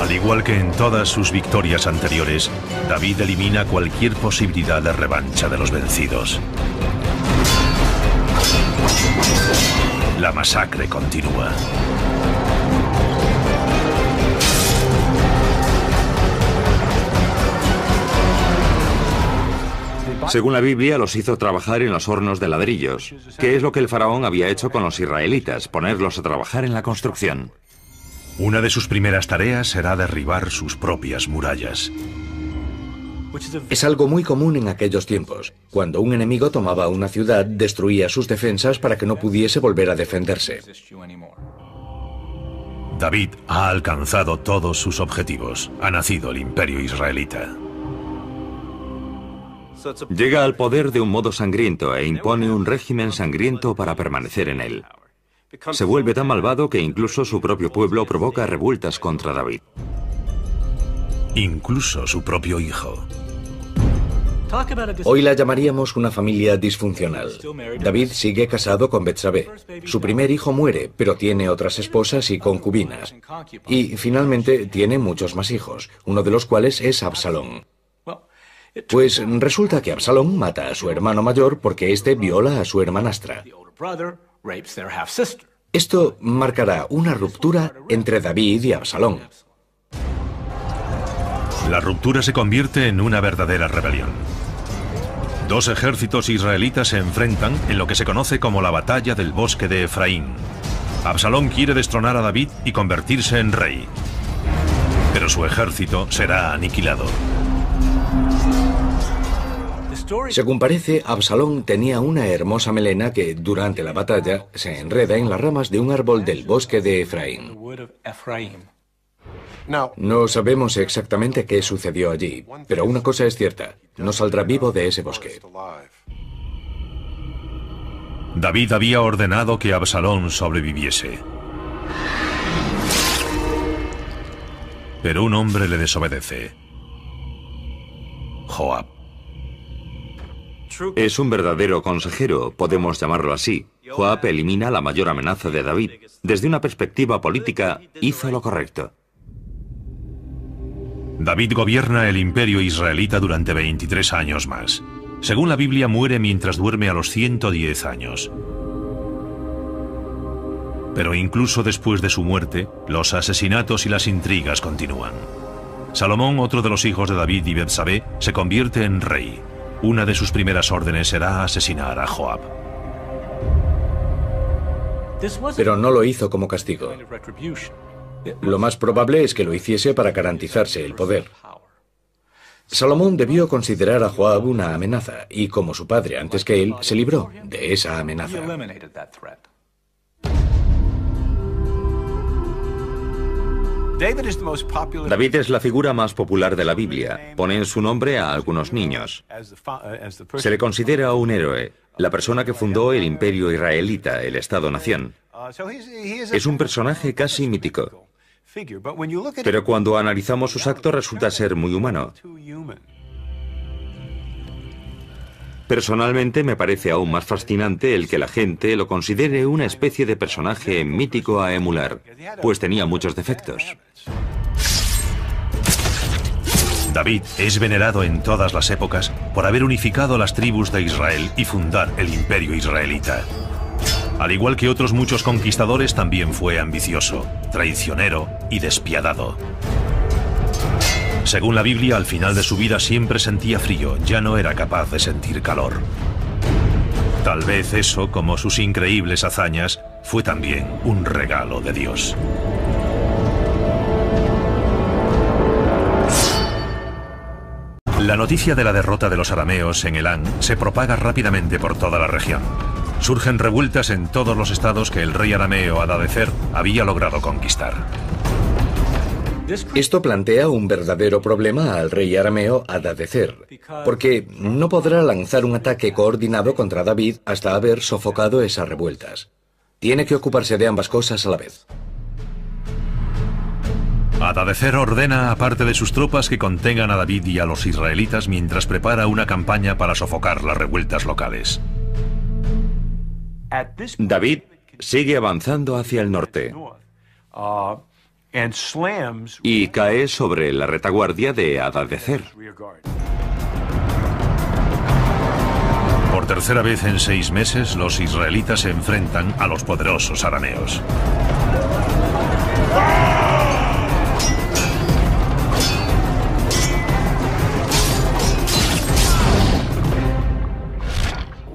Al igual que en todas sus victorias anteriores, David elimina cualquier posibilidad de revancha de los vencidos. La masacre continúa. Según la Biblia, los hizo trabajar en los hornos de ladrillos, que es lo que el faraón había hecho con los israelitas, ponerlos a trabajar en la construcción. Una de sus primeras tareas será derribar sus propias murallas. Es algo muy común en aquellos tiempos. Cuando un enemigo tomaba una ciudad, destruía sus defensas para que no pudiese volver a defenderse. David ha alcanzado todos sus objetivos. Ha nacido el imperio israelita. Llega al poder de un modo sangriento e impone un régimen sangriento para permanecer en él. Se vuelve tan malvado que incluso su propio pueblo provoca revueltas contra David. Incluso su propio hijo. Hoy la llamaríamos una familia disfuncional. David sigue casado con Betsabé. Su primer hijo muere, pero tiene otras esposas y concubinas. Y finalmente tiene muchos más hijos, uno de los cuales es Absalón. Pues resulta que Absalón mata a su hermano mayor porque éste viola a su hermanastra. Esto marcará una ruptura entre David y Absalón. La ruptura se convierte en una verdadera rebelión. Dos ejércitos israelitas se enfrentan en lo que se conoce como la batalla del bosque de Efraín. Absalón quiere destronar a David y convertirse en rey. Pero su ejército será aniquilado. Según parece, Absalón tenía una hermosa melena que, durante la batalla, se enreda en las ramas de un árbol del bosque de Efraín. No sabemos exactamente qué sucedió allí, pero una cosa es cierta, no saldrá vivo de ese bosque. David había ordenado que Absalón sobreviviese. Pero un hombre le desobedece. Joab. Es un verdadero consejero, podemos llamarlo así. Joab elimina la mayor amenaza de David. Desde una perspectiva política, hizo lo correcto. David gobierna el imperio israelita durante 23 años más. Según la Biblia, muere mientras duerme a los 110 años. Pero incluso después de su muerte, los asesinatos y las intrigas continúan. Salomón, otro de los hijos de David y Betsabé, se convierte en rey. Una de sus primeras órdenes será asesinar a Joab. Pero no lo hizo como castigo. Lo más probable es que lo hiciese para garantizarse el poder. Salomón debió considerar a Joab una amenaza, y como su padre antes que él, se libró de esa amenaza. David es la figura más popular de la Biblia. Ponen su nombre a algunos niños. Se le considera un héroe, la persona que fundó el imperio israelita, el Estado-nación. Es un personaje casi mítico. Pero cuando analizamos sus actos resulta ser muy humano. Personalmente me parece aún más fascinante el que la gente lo considere una especie de personaje mítico a emular, pues tenía muchos defectos. David es venerado en todas las épocas por haber unificado las tribus de Israel y fundar el imperio israelita. Al igual que otros muchos conquistadores, también fue ambicioso, traicionero y despiadado. Según la Biblia, al final de su vida siempre sentía frío, ya no era capaz de sentir calor. Tal vez eso, como sus increíbles hazañas, fue también un regalo de Dios. La noticia de la derrota de los arameos en Elán se propaga rápidamente por toda la región. Surgen revueltas en todos los estados que el rey arameo Hadadezer había logrado conquistar. Esto plantea un verdadero problema al rey arameo Hadadezer, porque no podrá lanzar un ataque coordinado contra David hasta haber sofocado esas revueltas. Tiene que ocuparse de ambas cosas a la vez. Hadadezer ordena a parte de sus tropas que contengan a David y a los israelitas mientras prepara una campaña para sofocar las revueltas locales. David sigue avanzando hacia el norte y cae sobre la retaguardia de Hadadezer. Por tercera vez en 6 meses, los israelitas se enfrentan a los poderosos arameos.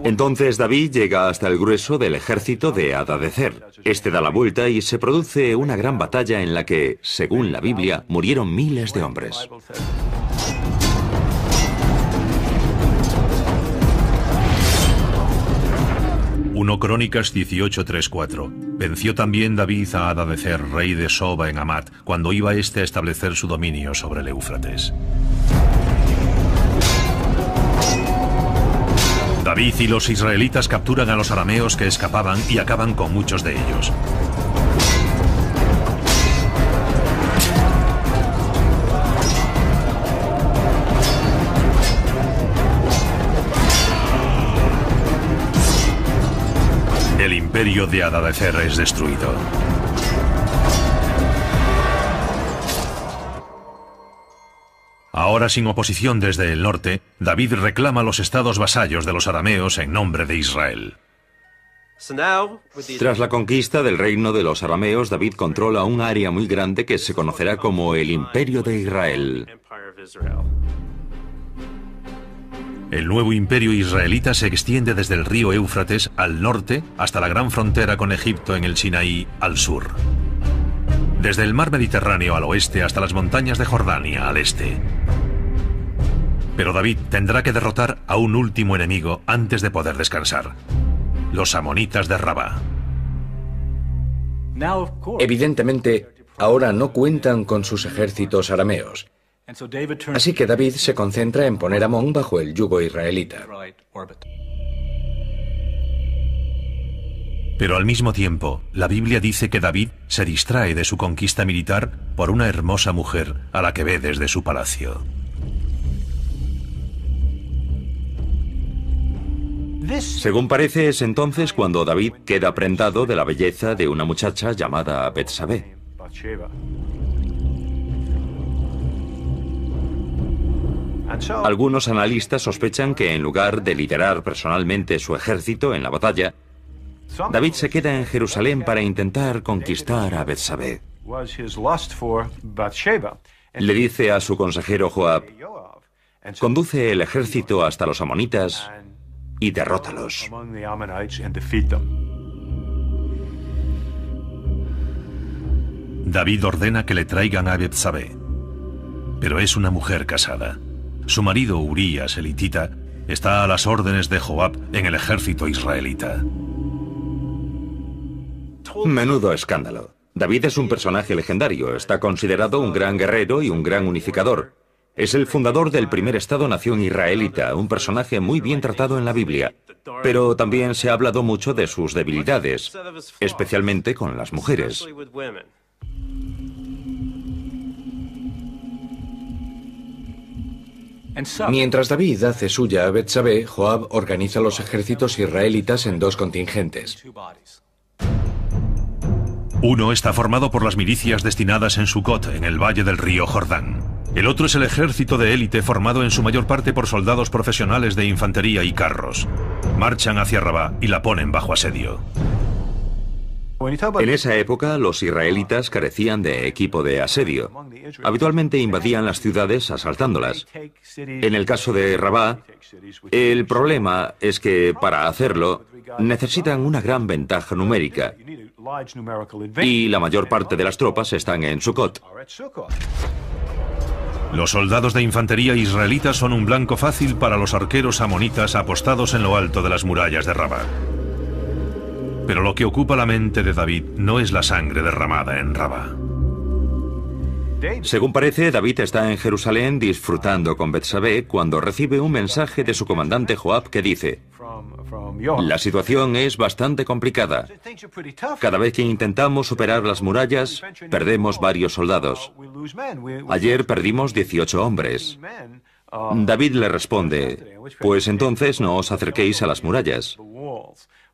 Entonces David llega hasta el grueso del ejército de Hadadezer. Este da la vuelta y se produce una gran batalla en la que, según la Biblia, murieron miles de hombres. Crónicas 18:3-4. Venció también David a Hadadezer, rey de Soba en Hamat, cuando iba éste a establecer su dominio sobre el Éufrates. David y los israelitas capturan a los arameos que escapaban y acaban con muchos de ellos. El imperio de Hadadezer es destruido. Ahora sin oposición desde el norte, David reclama los estados vasallos de los arameos en nombre de Israel. Tras la conquista del reino de los arameos, David controla un área muy grande que se conocerá como el Imperio de Israel. El nuevo imperio israelita se extiende desde el río Éufrates al norte hasta la gran frontera con Egipto en el Sinaí al sur. Desde el mar Mediterráneo al oeste hasta las montañas de Jordania al este. Pero David tendrá que derrotar a un último enemigo antes de poder descansar: los amonitas de Rabá. Evidentemente, ahora no cuentan con sus ejércitos arameos. Así que David se concentra en poner a Amón bajo el yugo israelita. Pero al mismo tiempo, la Biblia dice que David se distrae de su conquista militar por una hermosa mujer a la que ve desde su palacio. Según parece, es entonces cuando David queda prendado de la belleza de una muchacha llamada Betsabé. Algunos analistas sospechan que en lugar de liderar personalmente su ejército en la batalla, David se queda en Jerusalén para intentar conquistar a Betsabé. Le dice a su consejero Joab: conduce el ejército hasta los amonitas y derrótalos. David ordena que le traigan a Betsabé, pero es una mujer casada. Su marido Urías, el hitita, está a las órdenes de Joab en el ejército israelita. Menudo escándalo. David es un personaje legendario, está considerado un gran guerrero y un gran unificador. Es el fundador del primer Estado-nación israelita, un personaje muy bien tratado en la Biblia. Pero también se ha hablado mucho de sus debilidades, especialmente con las mujeres. Mientras David hace suya a Betsabé, Joab organiza los ejércitos israelitas en 2 contingentes. Uno está formado por las milicias destinadas en Sucot, en el valle del río Jordán. El otro es el ejército de élite formado en su mayor parte por soldados profesionales de infantería y carros. Marchan hacia Rabá y la ponen bajo asedio. En esa época, los israelitas carecían de equipo de asedio. Habitualmente invadían las ciudades asaltándolas. En el caso de Rabá, el problema es que para hacerlo necesitan una gran ventaja numérica. Y la mayor parte de las tropas están en Sucot. Los soldados de infantería israelitas son un blanco fácil para los arqueros amonitas apostados en lo alto de las murallas de Rabá. Pero lo que ocupa la mente de David no es la sangre derramada en Rabá. Según parece, David está en Jerusalén disfrutando con Betsabé cuando recibe un mensaje de su comandante Joab que dice: la situación es bastante complicada. Cada vez que intentamos superar las murallas, perdemos varios soldados. Ayer perdimos 18 hombres. David le responde: pues entonces no os acerquéis a las murallas.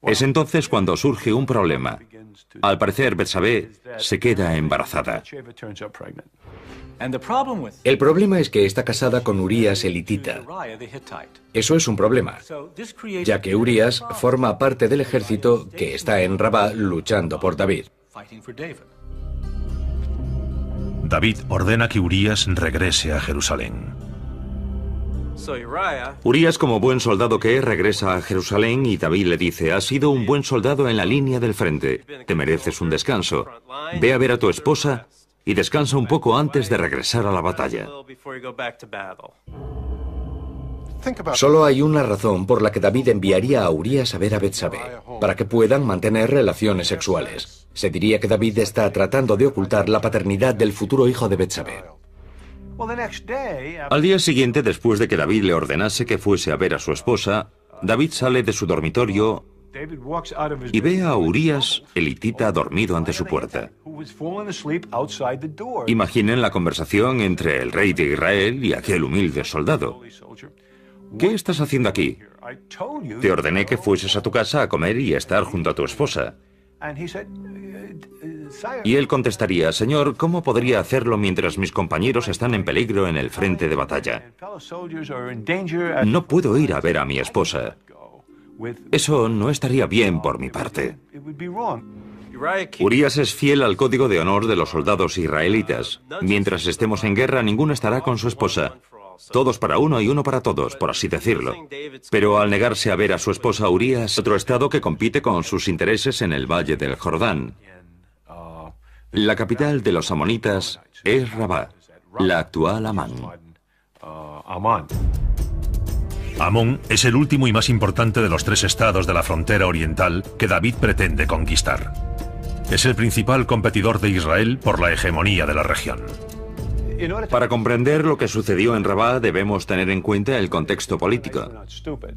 Es entonces cuando surge un problema. Al parecer, Betsabé se queda embarazada. El problema es que está casada con Urías elitita. Eso es un problema, ya que Urías forma parte del ejército que está en Rabá luchando por David. David ordena que Urías regrese a Jerusalén. Urías, como buen soldado que es, regresa a Jerusalén y David le dice: has sido un buen soldado en la línea del frente, te mereces un descanso. Ve a ver a tu esposa y descansa un poco antes de regresar a la batalla. Solo hay una razón por la que David enviaría a Urías a ver a Betsabé, para que puedan mantener relaciones sexuales. Se diría que David está tratando de ocultar la paternidad del futuro hijo de Betsabé. Al día siguiente, después de que David le ordenase que fuese a ver a su esposa, David sale de su dormitorio y ve a Urías elitita dormido ante su puerta. Imaginen la conversación entre el rey de Israel y aquel humilde soldado. ¿Qué estás haciendo aquí? Te ordené que fueses a tu casa a comer y a estar junto a tu esposa. Y él contestaría: Señor, ¿cómo podría hacerlo mientras mis compañeros están en peligro en el frente de batalla? No puedo ir a ver a mi esposa. Eso no estaría bien por mi parte. Urías es fiel al código de honor de los soldados israelitas. Mientras estemos en guerra, ninguno estará con su esposa. Todos para uno y uno para todos, por así decirlo. Pero al negarse a ver a su esposa, Urías, otro estado que compite con sus intereses en el valle del Jordán. La capital de los amonitas es Rabá, la actual Amán. Amón es el último y más importante de los 3 estados de la frontera oriental que David pretende conquistar. Es el principal competidor de Israel por la hegemonía de la región. Para comprender lo que sucedió en Rabá debemos tener en cuenta el contexto político.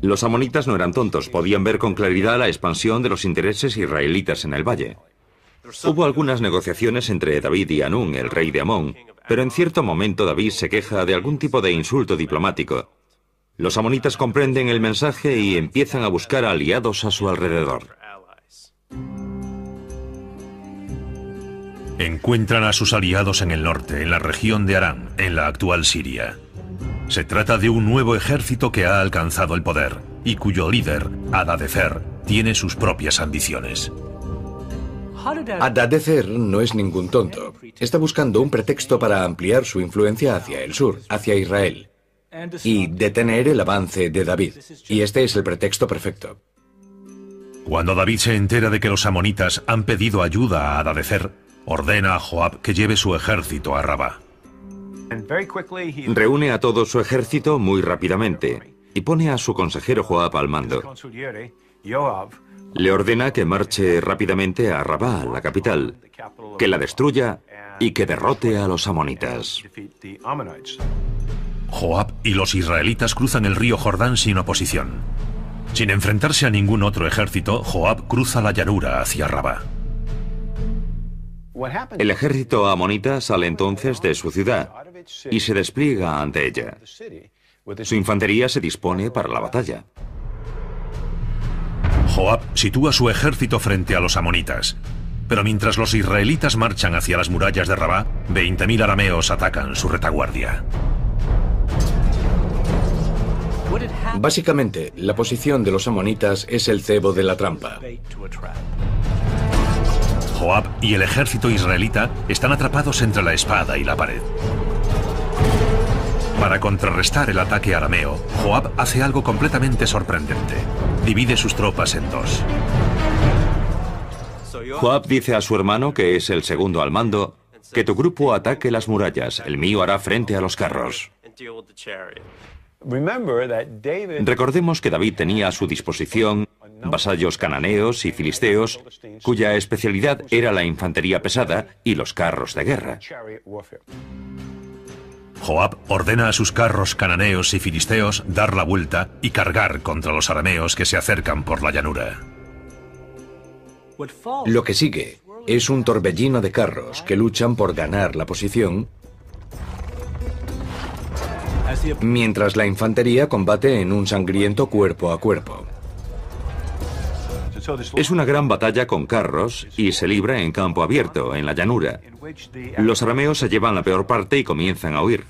Los amonitas no eran tontos, podían ver con claridad la expansión de los intereses israelitas en el valle. Hubo algunas negociaciones entre David y Hanún, el rey de Amón, pero en cierto momento David se queja de algún tipo de insulto diplomático. Los amonitas comprenden el mensaje y empiezan a buscar aliados a su alrededor. Encuentran a sus aliados en el norte, en la región de Aram, en la actual Siria. Se trata de un nuevo ejército que ha alcanzado el poder y cuyo líder, Hadadezer, tiene sus propias ambiciones. Hadadezer no es ningún tonto. Está buscando un pretexto para ampliar su influencia hacia el sur, hacia Israel, y detener el avance de David. Y este es el pretexto perfecto. Cuando David se entera de que los amonitas han pedido ayuda a Hadadezer, ordena a Joab que lleve su ejército a Rabá. Reúne a todo su ejército muy rápidamente y pone a su consejero Joab al mando. Le ordena que marche rápidamente a Rabá, la capital, que la destruya y que derrote a los amonitas. Joab y los israelitas cruzan el río Jordán sin oposición. Sin enfrentarse a ningún otro ejército, Joab cruza la llanura hacia Rabá. El ejército amonita sale entonces de su ciudad y se despliega ante ella. Su infantería se dispone para la batalla. Joab sitúa su ejército frente a los amonitas, pero mientras los israelitas marchan hacia las murallas de Rabá, 20.000 arameos atacan su retaguardia. Básicamente, la posición de los amonitas es el cebo de la trampa. Joab y el ejército israelita están atrapados entre la espada y la pared. Para contrarrestar el ataque arameo, Joab hace algo completamente sorprendente. Divide sus tropas en 2. Joab dice a su hermano, que es el segundo al mando, que tu grupo ataque las murallas, el mío hará frente a los carros. Recordemos que David tenía a su disposición vasallos cananeos y filisteos, cuya especialidad era la infantería pesada y los carros de guerra. Joab ordena a sus carros cananeos y filisteos dar la vuelta y cargar contra los arameos que se acercan por la llanura. Lo que sigue es un torbellino de carros que luchan por ganar la posición, mientras la infantería combate en un sangriento cuerpo a cuerpo. Es una gran batalla con carros y se libra en campo abierto, en la llanura. Los arameos se llevan la peor parte y comienzan a huir.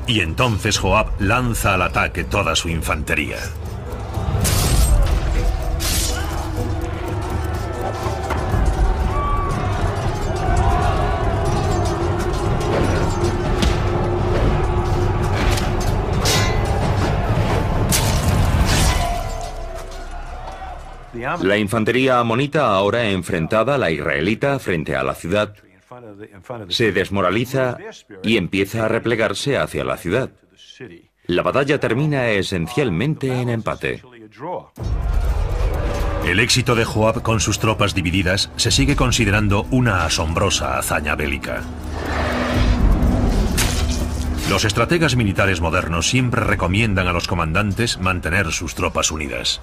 Y entonces Joab lanza al ataque toda su infantería. La infantería amonita, ahora enfrentada a la israelita frente a la ciudad, se desmoraliza y empieza a replegarse hacia la ciudad. La batalla termina esencialmente en empate. El éxito de Joab con sus tropas divididas se sigue considerando una asombrosa hazaña bélica. Los estrategas militares modernos siempre recomiendan a los comandantes mantener sus tropas unidas.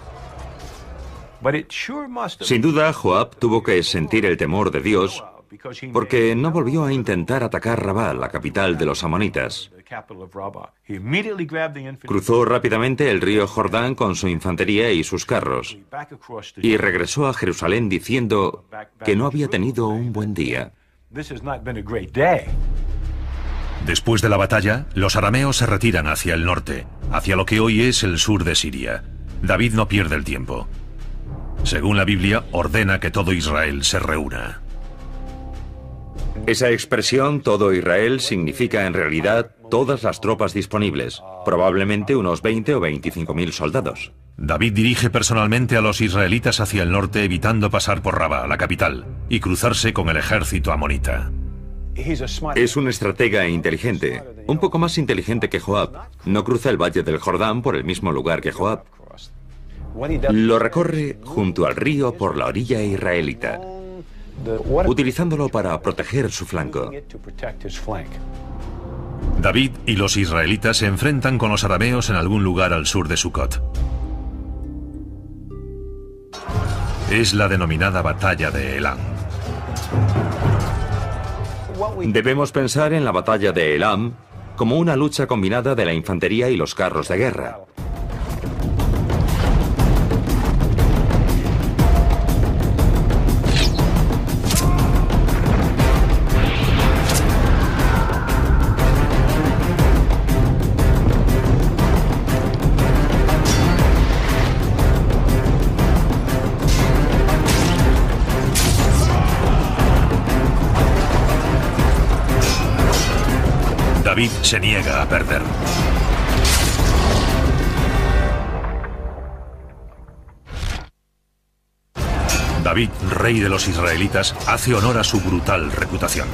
Sin duda, Joab tuvo que sentir el temor de Dios porque no volvió a intentar atacar Rabá, la capital de los amonitas. Cruzó rápidamente el río Jordán con su infantería y sus carros y regresó a Jerusalén diciendo que no había tenido un buen día. Después de la batalla, los arameos se retiran hacia el norte, hacia lo que hoy es el sur de Siria. David no pierde el tiempo. Según la Biblia, ordena que todo Israel se reúna. Esa expresión, todo Israel, significa en realidad todas las tropas disponibles, probablemente unos 20 o 25.000 soldados. David dirige personalmente a los israelitas hacia el norte, evitando pasar por Rabá, la capital, y cruzarse con el ejército amonita. Es un estratega inteligente, un poco más inteligente que Joab. No cruza el valle del Jordán por el mismo lugar que Joab. Lo recorre junto al río por la orilla israelita, utilizándolo para proteger su flanco. David y los israelitas se enfrentan con los arameos en algún lugar al sur de Sucot. Es la denominada batalla de Elam. Debemos pensar en la batalla de Elam como una lucha combinada de la infantería y los carros de guerra. David se niega a perder. David, rey de los israelitas, hace honor a su brutal reputación.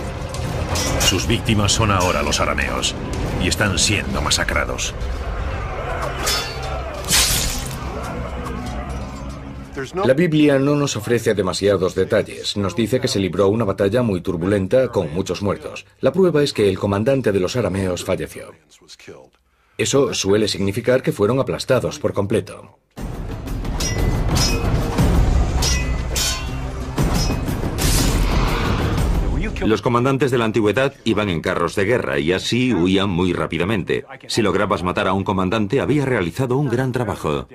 Sus víctimas son ahora los arameos y están siendo masacrados. La Biblia no nos ofrece demasiados detalles. Nos dice que se libró una batalla muy turbulenta con muchos muertos. La prueba es que el comandante de los arameos falleció. Eso suele significar que fueron aplastados por completo. Los comandantes de la antigüedad iban en carros de guerra y así huían muy rápidamente. Si lograbas matar a un comandante, había realizado un gran trabajo.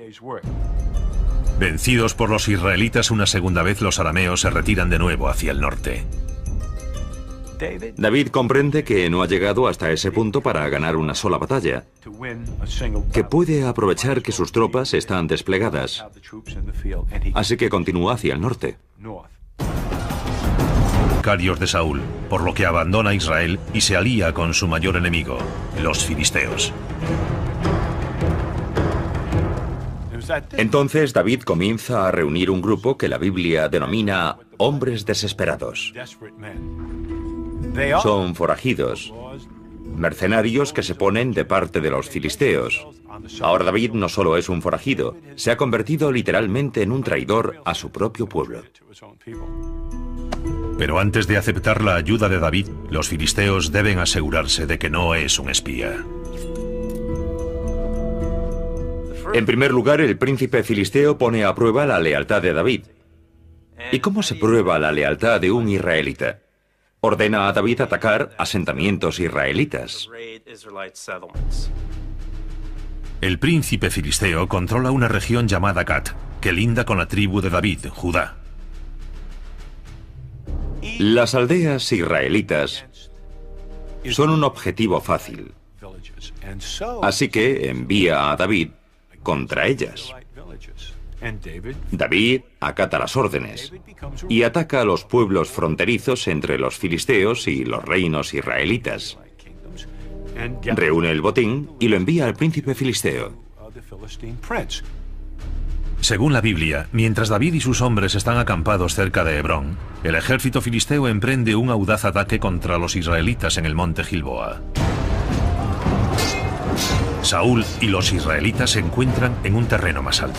Vencidos por los israelitas una segunda vez, los arameos se retiran de nuevo hacia el norte. David comprende que no ha llegado hasta ese punto para ganar una sola batalla, que puede aprovechar que sus tropas están desplegadas, así que continúa hacia el norte. Carios de Saúl, por lo que abandona Israel y se alía con su mayor enemigo, los filisteos. Entonces David comienza a reunir un grupo que la Biblia denomina hombres desesperados. Son forajidos, mercenarios que se ponen de parte de los filisteos. Ahora David no solo es un forajido, se ha convertido literalmente en un traidor a su propio pueblo. Pero antes de aceptar la ayuda de David, los filisteos deben asegurarse de que no es un espía. En primer lugar, el príncipe filisteo pone a prueba la lealtad de David. ¿Y cómo se prueba la lealtad de un israelita? Ordena a David atacar asentamientos israelitas. El príncipe filisteo controla una región llamada Gat, que linda con la tribu de David, Judá. Las aldeas israelitas son un objetivo fácil. Así que envía a David contra ellas. David acata las órdenes y ataca a los pueblos fronterizos entre los filisteos y los reinos israelitas. Reúne el botín y lo envía al príncipe filisteo. Según la Biblia, mientras David y sus hombres están acampados cerca de Hebrón, el ejército filisteo emprende un audaz ataque contra los israelitas en el monte Gilboa. Saúl y los israelitas se encuentran en un terreno más alto.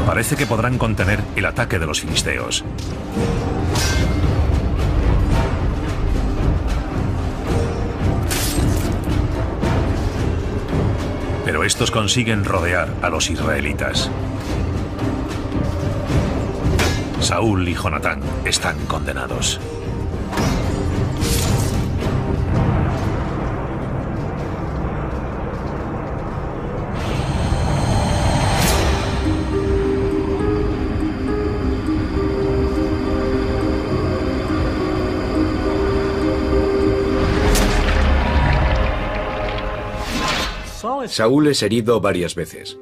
Parece que podrán contener el ataque de los filisteos. Pero estos consiguen rodear a los israelitas. Saúl y Jonatán están condenados. Saúl es herido varias veces.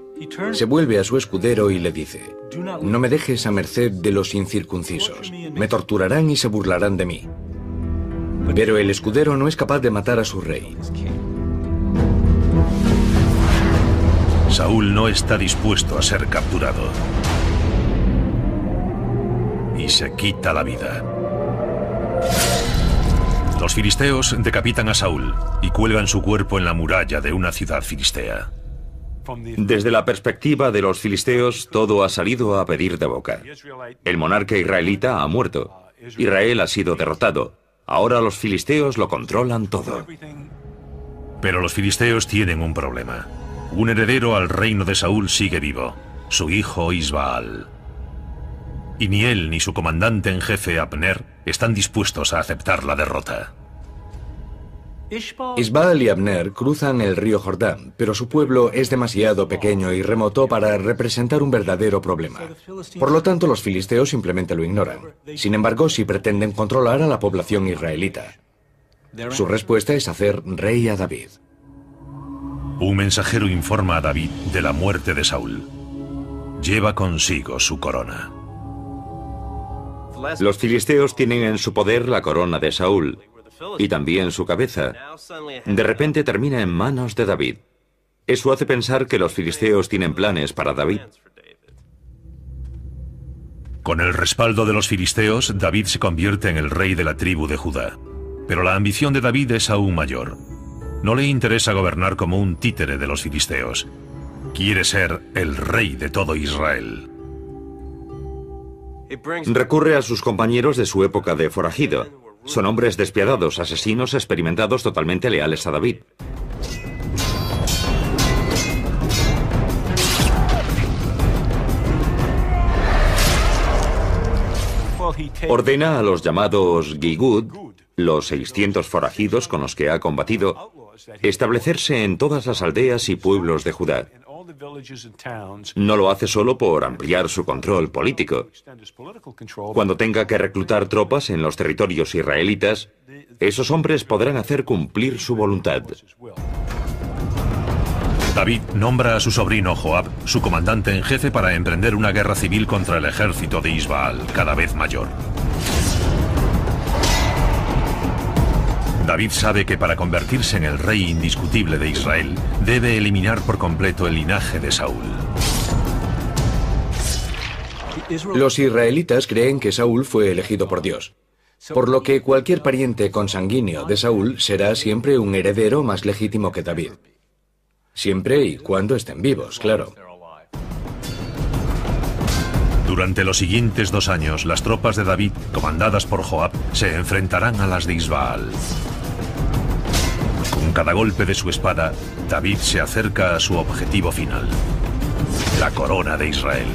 Se vuelve a su escudero y le dice: no me dejes a merced de los incircuncisos. Me torturarán y se burlarán de mí. Pero el escudero no es capaz de matar a su rey. Saúl no está dispuesto a ser capturado. Y se quita la vida. Los filisteos decapitan a Saúl y cuelgan su cuerpo en la muralla de una ciudad filistea. Desde la perspectiva de los filisteos, todo ha salido a pedir de boca. El monarca israelita ha muerto. Israel ha sido derrotado. Ahora los filisteos lo controlan todo. Pero los filisteos tienen un problema. Un heredero al reino de Saúl sigue vivo, su hijo Isbaal. Y ni él ni su comandante en jefe Abner están dispuestos a aceptar la derrota. Isbaal y Abner cruzan el río Jordán, pero su pueblo es demasiado pequeño y remoto para representar un verdadero problema. Por lo tanto, los filisteos simplemente lo ignoran. Sin embargo, sí pretenden controlar a la población israelita. Su respuesta es hacer rey a David. Un mensajero informa a David de la muerte de Saúl. Lleva consigo su corona. Los filisteos tienen en su poder la corona de Saúl y también su cabeza. De repente termina en manos de David. Eso hace pensar que los filisteos tienen planes para David. Con el respaldo de los filisteos, David se convierte en el rey de la tribu de Judá. Pero la ambición de David es aún mayor. No le interesa gobernar como un títere de los filisteos. Quiere ser el rey de todo Israel. Recurre a sus compañeros de su época de forajido. Son hombres despiadados, asesinos experimentados, totalmente leales a David. Ordena a los llamados Gigud, los 600 forajidos con los que ha combatido, establecerse en todas las aldeas y pueblos de Judá. No lo hace solo por ampliar su control político. Cuando tenga que reclutar tropas en los territorios israelitas, esos hombres podrán hacer cumplir su voluntad. David nombra a su sobrino Joab, su comandante en jefe, para emprender una guerra civil contra el ejército de Isbaal, cada vez mayor. David sabe que para convertirse en el rey indiscutible de Israel, debe eliminar por completo el linaje de Saúl. Los israelitas creen que Saúl fue elegido por Dios. por lo que cualquier pariente consanguíneo de Saúl será siempre un heredero más legítimo que David. Siempre y cuando estén vivos, claro. Durante los siguientes 2 años, las tropas de David, comandadas por Joab, se enfrentarán a las de Isbaal. Con cada golpe de su espada, David se acerca a su objetivo final, la corona de Israel.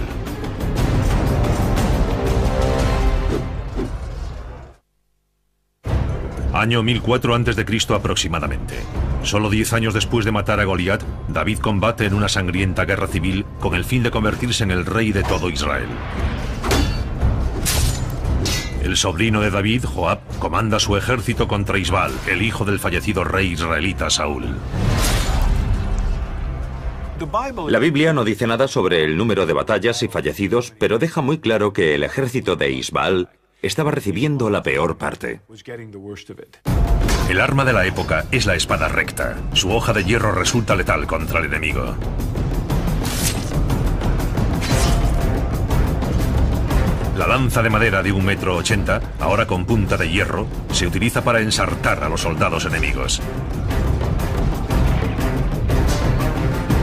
Año 1004 a.C. aproximadamente. Solo 10 años después de matar a Goliat, David combate en una sangrienta guerra civil con el fin de convertirse en el rey de todo Israel. El sobrino de David, Joab, comanda su ejército contra Isbaal, el hijo del fallecido rey israelita Saúl. La Biblia no dice nada sobre el número de batallas y fallecidos, pero deja muy claro que el ejército de Isbaal estaba recibiendo la peor parte. El arma de la época es la espada recta. Su hoja de hierro resulta letal contra el enemigo. La lanza de madera de 1,80 m, ahora con punta de hierro, se utiliza para ensartar a los soldados enemigos.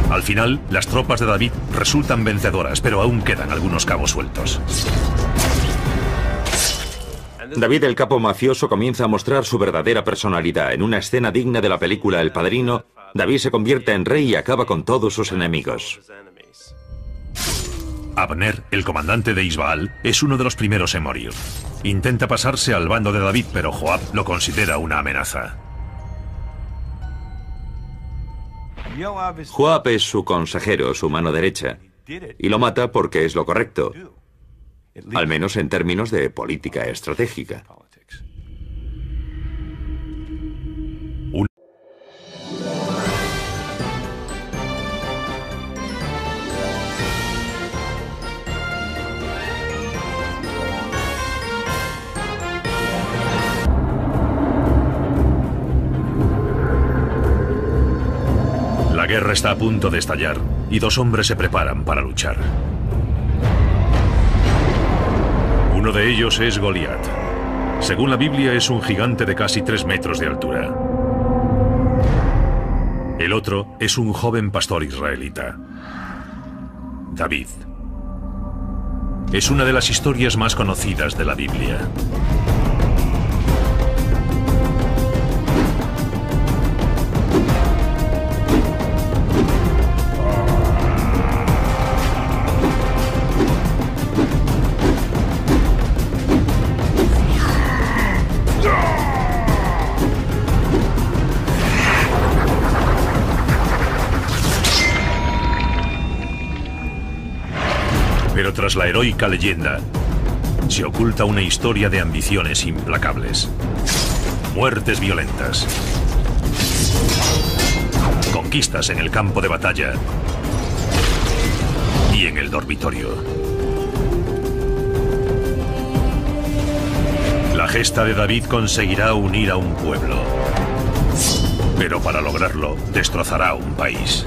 Al final, las tropas de David resultan vencedoras, pero aún quedan algunos cabos sueltos. David, el capo mafioso, comienza a mostrar su verdadera personalidad. En una escena digna de la película El Padrino, David se convierte en rey y acaba con todos sus enemigos. Abner, el comandante de Isbaal, es uno de los primeros en morir. Intenta pasarse al bando de David, pero Joab lo considera una amenaza. Joab es su consejero, su mano derecha, y lo mata porque es lo correcto, al menos en términos de política estratégica. La guerra está a punto de estallar y 2 hombres se preparan para luchar. Uno de ellos es Goliat. Según la Biblia, es un gigante de casi 3 metros de altura. El otro es un joven pastor israelita, David. Es una de las historias más conocidas de la Biblia. Pero tras la heroica leyenda, se oculta una historia de ambiciones implacables, muertes violentas, conquistas en el campo de batalla y en el dormitorio. La gesta de David conseguirá unir a un pueblo, pero para lograrlo destrozará un país.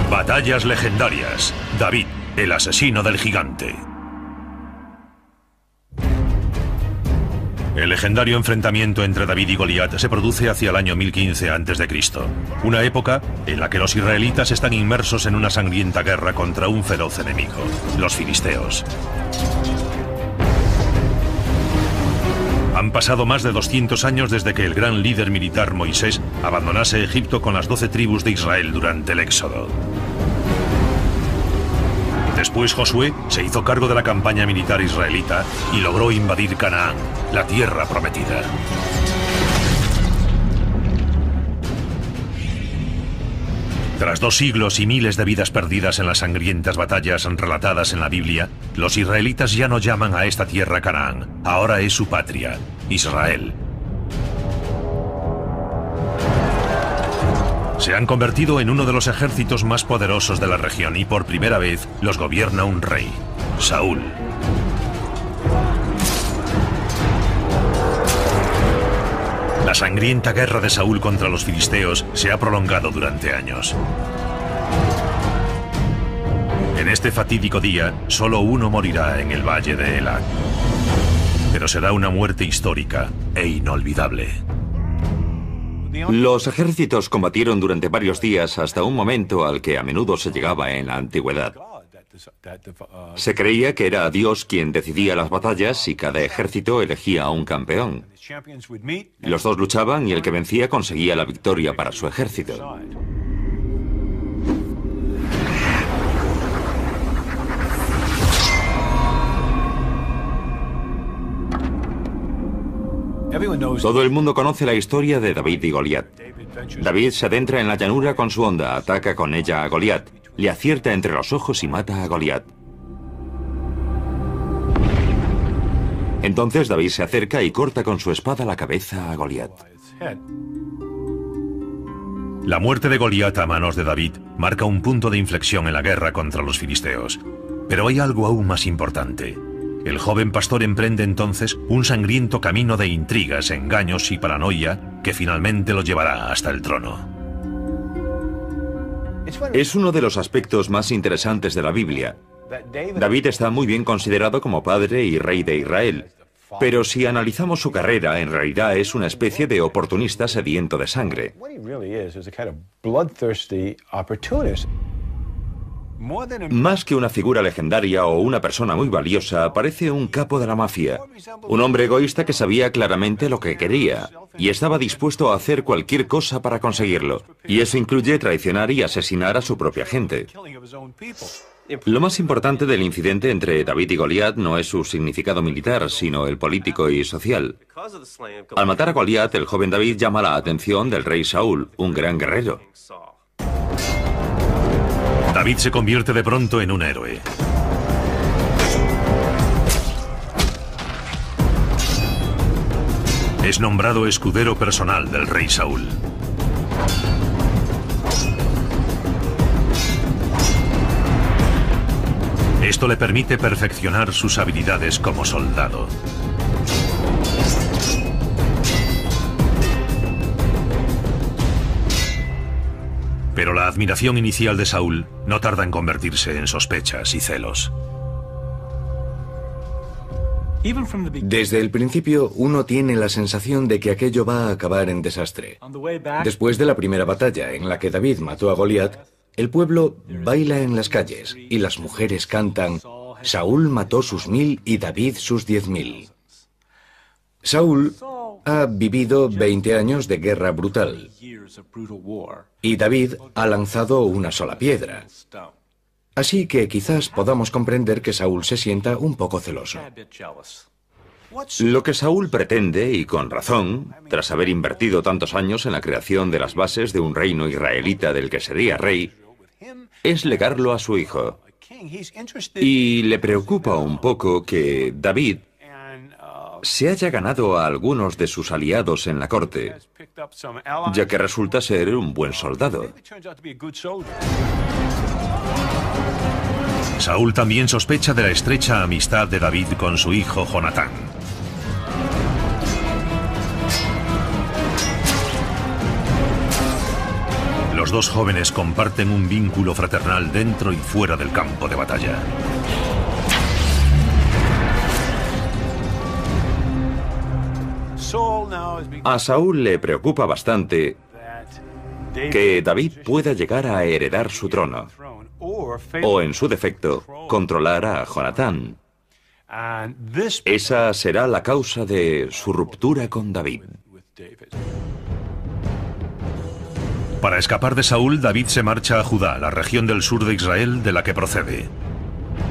Batallas legendarias. David, el asesino del gigante. El legendario enfrentamiento entre David y Goliat se produce hacia el año 1015 a.C., una época en la que los israelitas están inmersos en una sangrienta guerra contra un feroz enemigo, los filisteos. Han pasado más de 200 años desde que el gran líder militar Moisés abandonase Egipto con las 12 tribus de Israel durante el Éxodo. Después Josué se hizo cargo de la campaña militar israelita y logró invadir Canaán, la tierra prometida. Tras 2 siglos y miles de vidas perdidas en las sangrientas batallas relatadas en la Biblia, los israelitas ya no llaman a esta tierra Canaán, ahora es su patria, Israel. Se han convertido en uno de los ejércitos más poderosos de la región y por primera vez los gobierna un rey, Saúl. La sangrienta guerra de Saúl contra los filisteos se ha prolongado durante años. En este fatídico día, solo uno morirá en el valle de Elá. Pero será una muerte histórica e inolvidable. Los ejércitos combatieron durante varios días hasta un momento al que a menudo se llegaba en la antigüedad. Se creía que era Dios quien decidía las batallas y cada ejército elegía a un campeón. Los dos luchaban y el que vencía conseguía la victoria para su ejército. Todo el mundo conoce la historia de David y Goliat. David se adentra en la llanura con su honda, ataca con ella a Goliat, le acierta entre los ojos y mata a Goliat. Entonces David se acerca y corta con su espada la cabeza a Goliat. La muerte de Goliat a manos de David marca un punto de inflexión en la guerra contra los filisteos. Pero hay algo aún más importante. El joven pastor emprende entonces un sangriento camino de intrigas, engaños y paranoia que finalmente lo llevará hasta el trono. Es uno de los aspectos más interesantes de la Biblia. David está muy bien considerado como padre y rey de Israel. Pero si analizamos su carrera, en realidad es una especie de oportunista sediento de sangre. Más que una figura legendaria o una persona muy valiosa, parece un capo de la mafia. Un hombre egoísta que sabía claramente lo que quería y estaba dispuesto a hacer cualquier cosa para conseguirlo. Y eso incluye traicionar y asesinar a su propia gente. Lo más importante del incidente entre David y Goliat no es su significado militar, sino el político y social. Al matar a Goliat, el joven David llama la atención del rey Saúl, un gran guerrero. David se convierte de pronto en un héroe. Es nombrado escudero personal del rey Saúl. Esto le permite perfeccionar sus habilidades como soldado. Pero la admiración inicial de Saúl no tarda en convertirse en sospechas y celos. Desde el principio, uno tiene la sensación de que aquello va a acabar en desastre. Después de la primera batalla en la que David mató a Goliat, el pueblo baila en las calles y las mujeres cantan: Saúl mató sus 1000 y David sus 10.000. Saúl ha vivido 20 años de guerra brutal y David ha lanzado una sola piedra. Así que quizás podamos comprender que Saúl se sienta un poco celoso. Lo que Saúl pretende, y con razón, tras haber invertido tantos años en la creación de las bases de un reino israelita del que sería rey, es legarlo a su hijo. Y le preocupa un poco que David se haya ganado a algunos de sus aliados en la corte, ya que resulta ser un buen soldado. Saúl también sospecha de la estrecha amistad de David con su hijo Jonatán. Los dos jóvenes comparten un vínculo fraternal dentro y fuera del campo de batalla. A Saúl le preocupa bastante que David pueda llegar a heredar su trono, o en su defecto, controlar a Jonatán. Esa será la causa de su ruptura con David. Para escapar de Saúl, David se marcha a Judá, la región del sur de Israel de la que procede.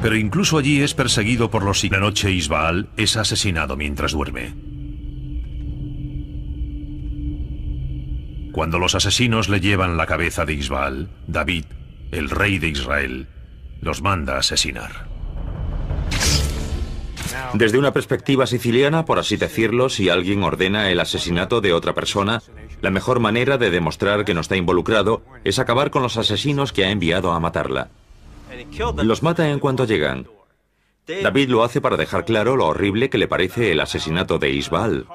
Pero incluso allí es perseguido por los siglos. La noche Isbaal es asesinado mientras duerme. Cuando los asesinos le llevan la cabeza de Isbaal, David, el rey de Israel, los manda a asesinar. Desde una perspectiva siciliana, por así decirlo, si alguien ordena el asesinato de otra persona, la mejor manera de demostrar que no está involucrado es acabar con los asesinos que ha enviado a matarla. Los mata en cuanto llegan. David lo hace para dejar claro lo horrible que le parece el asesinato de Isbaal.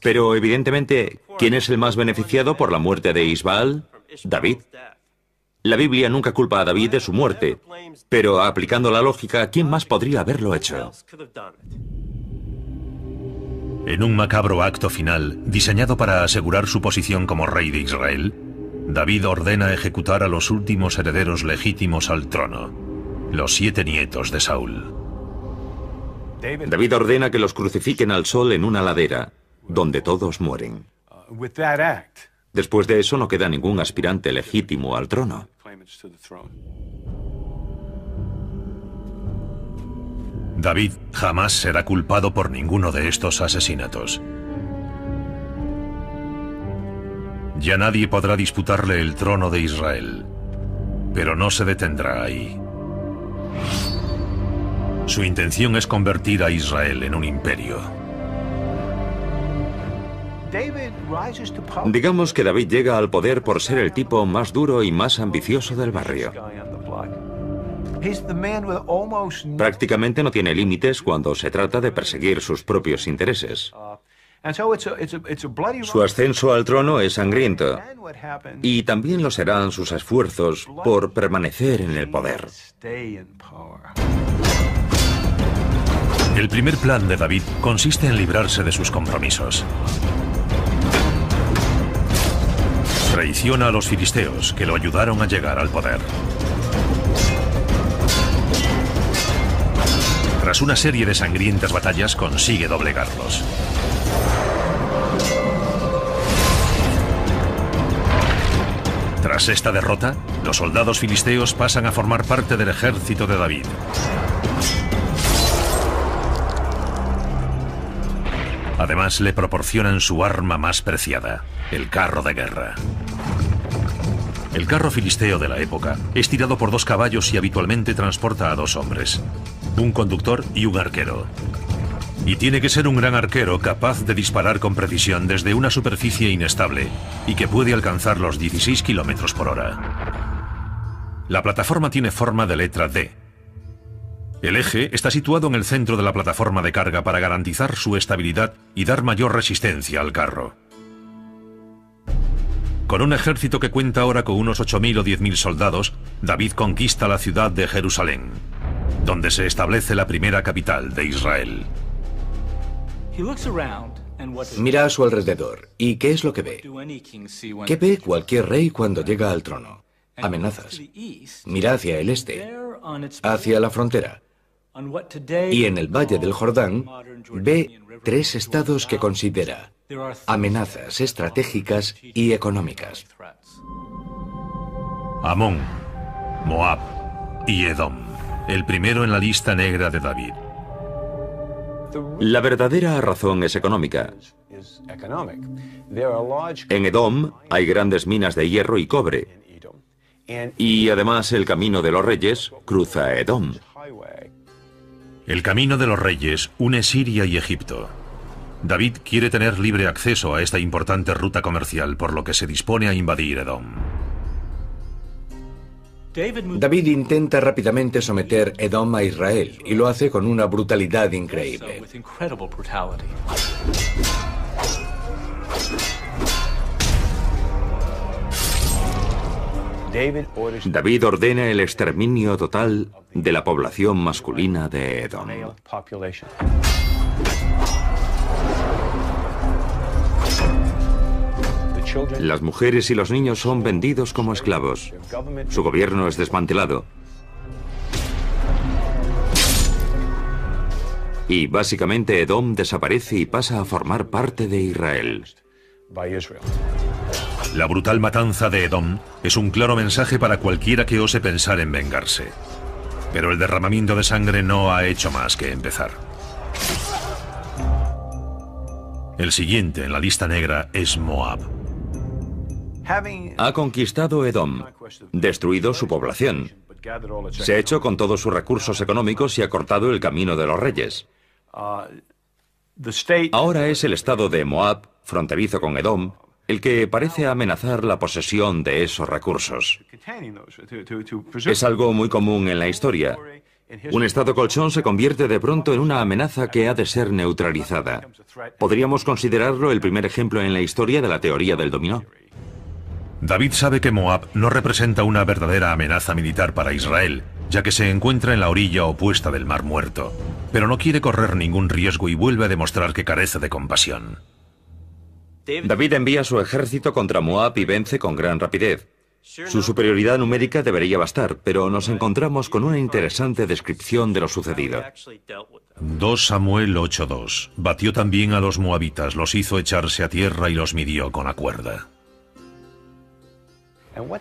Pero evidentemente, ¿quién es el más beneficiado por la muerte de Isbaal? David. La Biblia nunca culpa a David de su muerte, pero aplicando la lógica, ¿quién más podría haberlo hecho? En un macabro acto final, diseñado para asegurar su posición como rey de Israel, David ordena ejecutar a los últimos herederos legítimos al trono, los 7 nietos de Saúl. David ordena que los crucifiquen al sol en una ladera, donde todos mueren. Después de eso no queda ningún aspirante legítimo al trono. David jamás será culpado por ninguno de estos asesinatos. Ya nadie podrá disputarle el trono de Israel, pero no se detendrá ahí. Su intención es convertir a Israel en un imperio. Digamos que David llega al poder por ser el tipo más duro y más ambicioso del barrio. Prácticamente no tiene límites cuando se trata de perseguir sus propios intereses. Su ascenso al trono es sangriento, y también lo serán sus esfuerzos por permanecer en el poder. El primer plan de David consiste en librarse de sus compromisos. Traiciona a los filisteos, que lo ayudaron a llegar al poder. Tras una serie de sangrientas batallas, consigue doblegarlos. Tras esta derrota, los soldados filisteos pasan a formar parte del ejército de David. Además, le proporcionan su arma más preciada, el carro de guerra. El carro filisteo de la época es tirado por 2 caballos y habitualmente transporta a 2 hombres, un conductor y un arquero. Y tiene que ser un gran arquero capaz de disparar con precisión desde una superficie inestable y que puede alcanzar los 16 kilómetros por hora. La plataforma tiene forma de letra D. El eje está situado en el centro de la plataforma de carga para garantizar su estabilidad y dar mayor resistencia al carro. Con un ejército que cuenta ahora con unos 8.000 o 10.000 soldados, David conquista la ciudad de Jerusalén, donde se establece la primera capital de Israel. Mira a su alrededor. ¿Y qué es lo que ve? ¿Qué ve cualquier rey cuando llega al trono? Amenazas. Mira hacia el este, hacia la frontera. Y en el Valle del Jordán ve 3 estados que considera amenazas estratégicas y económicas. Amón, Moab y Edom, el primero en la lista negra de David. La verdadera razón es económica. En Edom hay grandes minas de hierro y cobre. Y además el camino de los reyes cruza Edom. El camino de los reyes une Siria y Egipto. David quiere tener libre acceso a esta importante ruta comercial, por lo que se dispone a invadir Edom. David intenta rápidamente someter Edom a Israel y lo hace con una brutalidad increíble. David ordena el exterminio total de la población masculina de Edom. Las mujeres y los niños son vendidos como esclavos. Su gobierno es desmantelado. Y básicamente Edom desaparece y pasa a formar parte de Israel. La brutal matanza de Edom es un claro mensaje para cualquiera que ose pensar en vengarse. Pero el derramamiento de sangre no ha hecho más que empezar. El siguiente en la lista negra es Moab. Ha conquistado Edom, destruido su población. Se ha hecho con todos sus recursos económicos y ha cortado el camino de los reyes. Ahora es el estado de Moab, fronterizo con Edom, el que parece amenazar la posesión de esos recursos. Es algo muy común en la historia. Un estado colchón se convierte de pronto en una amenaza que ha de ser neutralizada. Podríamos considerarlo el primer ejemplo en la historia de la teoría del dominó. David sabe que Moab no representa una verdadera amenaza militar para Israel, ya que se encuentra en la orilla opuesta del Mar Muerto, pero no quiere correr ningún riesgo y vuelve a demostrar que carece de compasión. David envía su ejército contra Moab y vence con gran rapidez. Su superioridad numérica debería bastar, pero nos encontramos con una interesante descripción de lo sucedido. 2 Samuel 8:2. Batió también a los moabitas, los hizo echarse a tierra y los midió con la cuerda.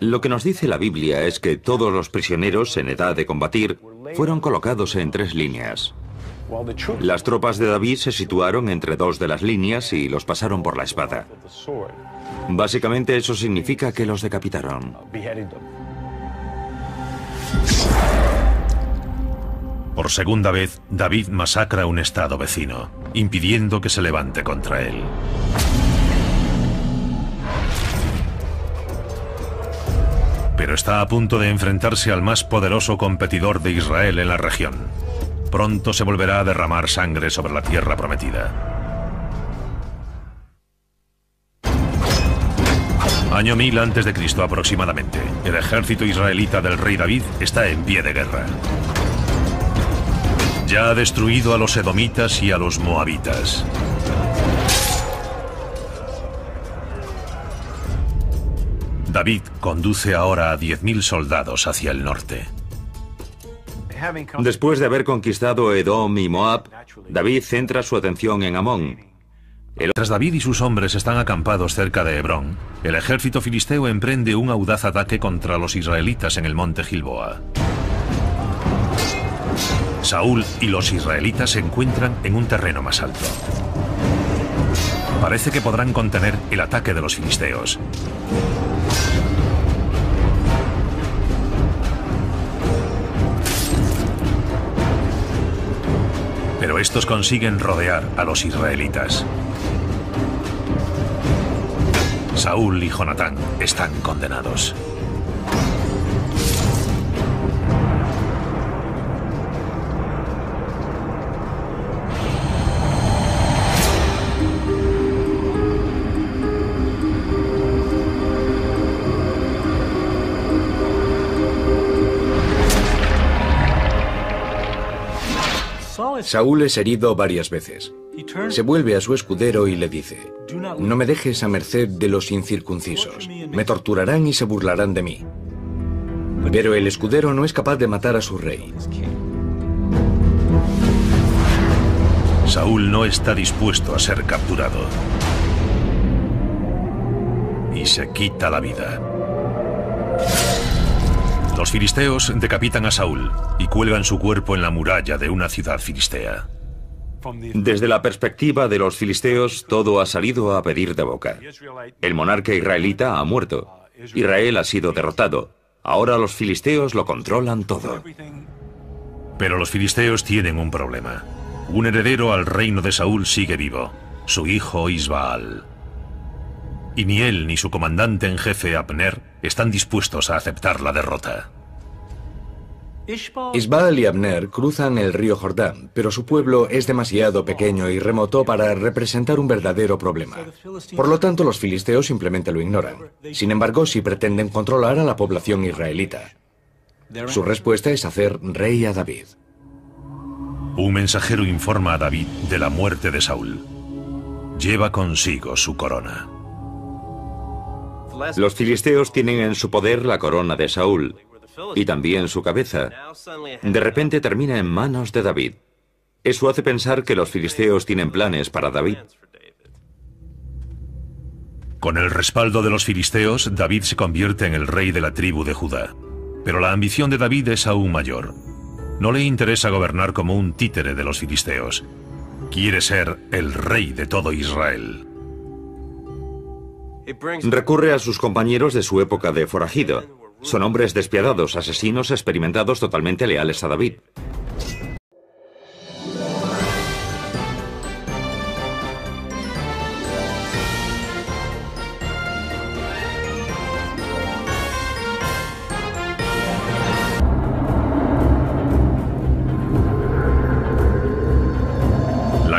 Lo que nos dice la Biblia es que todos los prisioneros en edad de combatir fueron colocados en 3 líneas. Las tropas de David se situaron entre 2 de las líneas y los pasaron por la espada. Básicamente eso significa que los decapitaron. Por segunda vez, David masacra a un estado vecino, impidiendo que se levante contra él. Pero está a punto de enfrentarse al más poderoso competidor de Israel en la región. Pronto se volverá a derramar sangre sobre la tierra prometida. Año 1000 a.C. aproximadamente, el ejército israelita del rey David está en pie de guerra. Ya ha destruido a los edomitas y a los moabitas. David conduce ahora a 10.000 soldados hacia el norte. Después de haber conquistado Edom y Moab, David centra su atención en Amón. Mientras David y sus hombres están acampados cerca de Hebrón, el ejército filisteo emprende un audaz ataque contra los israelitas en el monte Gilboa. Saúl y los israelitas se encuentran en un terreno más alto. Parece que podrán contener el ataque de los filisteos. Pero estos consiguen rodear a los israelitas. Saúl y Jonatán están condenados. Saúl es herido varias veces. Se vuelve a su escudero y le dice: no me dejes a merced de los incircuncisos. Me torturarán y se burlarán de mí. Pero el escudero no es capaz de matar a su rey. Saúl no está dispuesto a ser capturado. Y se quita la vida. Los filisteos decapitan a Saúl y cuelgan su cuerpo en la muralla de una ciudad filistea. Desde la perspectiva de los filisteos, todo ha salido a pedir de boca. El monarca israelita ha muerto. Israel ha sido derrotado. Ahora los filisteos lo controlan todo. Pero los filisteos tienen un problema. Un heredero al reino de Saúl sigue vivo, su hijo Isbaal. Y ni él ni su comandante en jefe Abner están dispuestos a aceptar la derrota. Isbaal y Abner cruzan el río Jordán, pero su pueblo es demasiado pequeño y remoto para representar un verdadero problema. Por lo tanto, los filisteos simplemente lo ignoran. Sin embargo, sí pretenden controlar a la población israelita. Su respuesta es hacer rey a David. Un mensajero informa a David de la muerte de Saúl. Lleva consigo su corona. Los filisteos tienen en su poder la corona de Saúl y también su cabeza. De repente termina en manos de David. Eso hace pensar que los filisteos tienen planes para David. Con el respaldo de los filisteos, David se convierte en el rey de la tribu de Judá. Pero la ambición de David es aún mayor. No le interesa gobernar como un títere de los filisteos. Quiere ser el rey de todo Israel. Recurre a sus compañeros de su época de forajido. Son hombres despiadados, asesinos experimentados totalmente leales a David.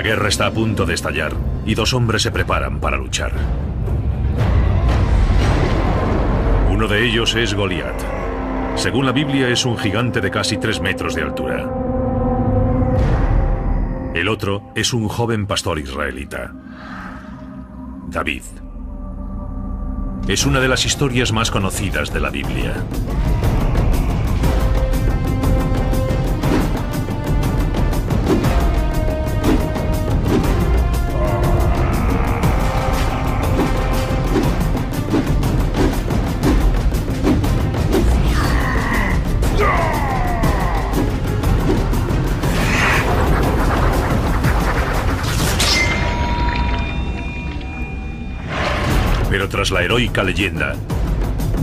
guerra está a punto de estallar y dos hombres se preparan para luchar. Uno de ellos es Goliat. Según la Biblia, es un gigante de casi 3 metros de altura. El otro es un joven pastor israelita, David. Es una de las historias más conocidas de la Biblia. Pero tras la heroica leyenda,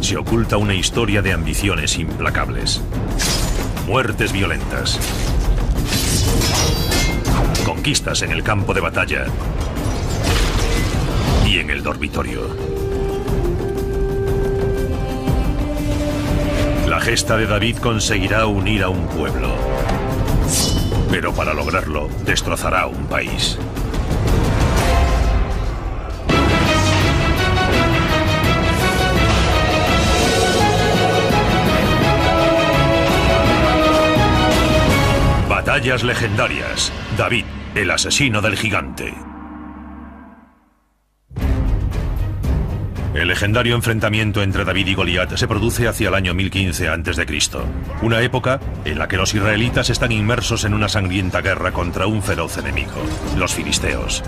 se oculta una historia de ambiciones implacables, muertes violentas, conquistas en el campo de batalla y en el dormitorio. La gesta de David conseguirá unir a un pueblo, pero para lograrlo destrozará un país. Batallas legendarias. David, el asesino del gigante. El legendario enfrentamiento entre David y Goliat se produce hacia el año 1015 a.C., una época en la que los israelitas están inmersos en una sangrienta guerra contra un feroz enemigo, los filisteos.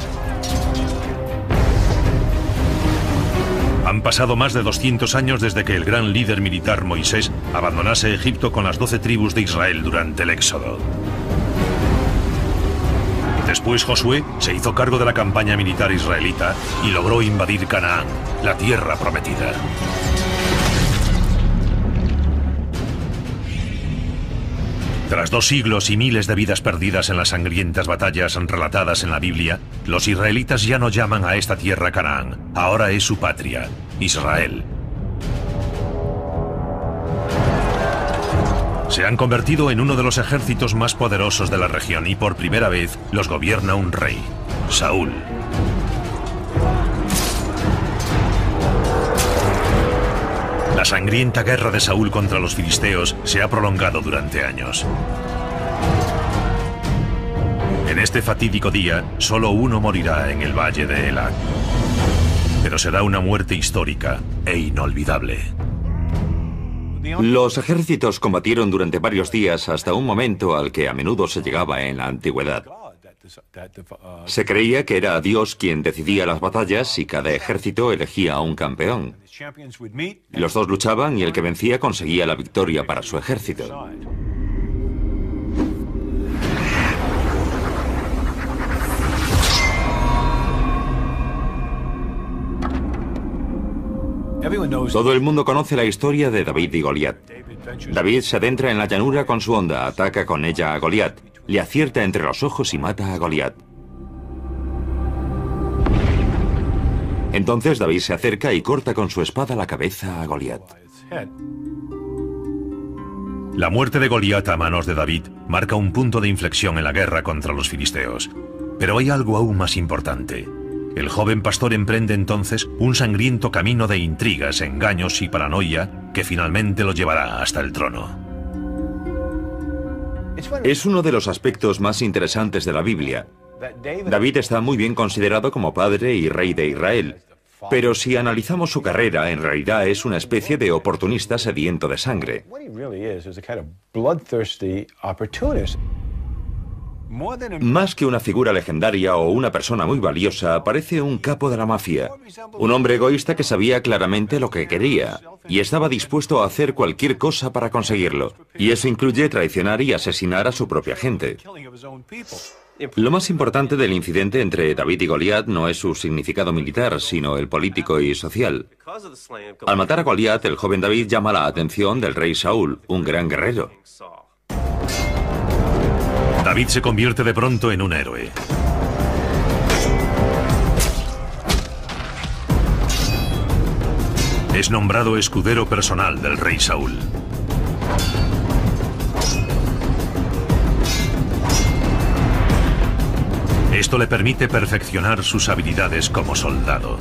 Han pasado más de 200 años desde que el gran líder militar Moisés abandonase Egipto con las 12 tribus de Israel durante el Éxodo. Después Josué se hizo cargo de la campaña militar israelita y logró invadir Canaán, la tierra prometida. Tras 2 siglos y miles de vidas perdidas en las sangrientas batallas relatadas en la Biblia, los israelitas ya no llaman a esta tierra Canaán, ahora es su patria, Israel. Se han convertido en uno de los ejércitos más poderosos de la región y por primera vez los gobierna un rey, Saúl. La sangrienta guerra de Saúl contra los filisteos se ha prolongado durante años. En este fatídico día, solo uno morirá en el valle de Elá. Pero será una muerte histórica e inolvidable. Los ejércitos combatieron durante varios días hasta un momento al que a menudo se llegaba en la antigüedad. Se creía que era Dios quien decidía las batallas y cada ejército elegía a un campeón. Los dos luchaban y el que vencía conseguía la victoria para su ejército. Todo el mundo conoce la historia de David y Goliat. David se adentra en la llanura con su honda, ataca con ella a Goliat, le acierta entre los ojos y mata a Goliat. Entonces David se acerca y corta con su espada la cabeza a Goliat. La muerte de Goliat a manos de David marca un punto de inflexión en la guerra contra los filisteos. Pero hay algo aún más importante. El joven pastor emprende entonces un sangriento camino de intrigas, engaños y paranoia que finalmente lo llevará hasta el trono. Es uno de los aspectos más interesantes de la Biblia. David está muy bien considerado como padre y rey de Israel, pero si analizamos su carrera, en realidad es una especie de oportunista sediento de sangre. Más que una figura legendaria o una persona muy valiosa, parece un capo de la mafia. Un hombre egoísta que sabía claramente lo que quería y estaba dispuesto a hacer cualquier cosa para conseguirlo. Y eso incluye traicionar y asesinar a su propia gente. Lo más importante del incidente entre David y Goliat no es su significado militar, sino el político y social. Al matar a Goliat, el joven David llama la atención del rey Saúl, un gran guerrero. David se convierte de pronto en un héroe. Es nombrado escudero personal del rey Saúl. Es Esto le permite perfeccionar sus habilidades como soldado.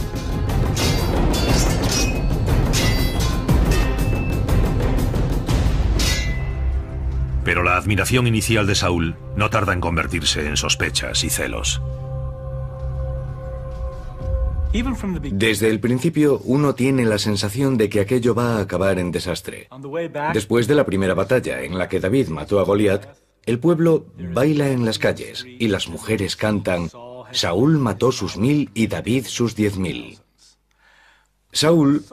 Pero la admiración inicial de Saúl no tarda en convertirse en sospechas y celos. Desde el principio, uno tiene la sensación de que aquello va a acabar en desastre. Después de la primera batalla en la que David mató a Goliat, el pueblo baila en las calles y las mujeres cantan: Saúl mató sus 1000 y David sus 10.000. Saúl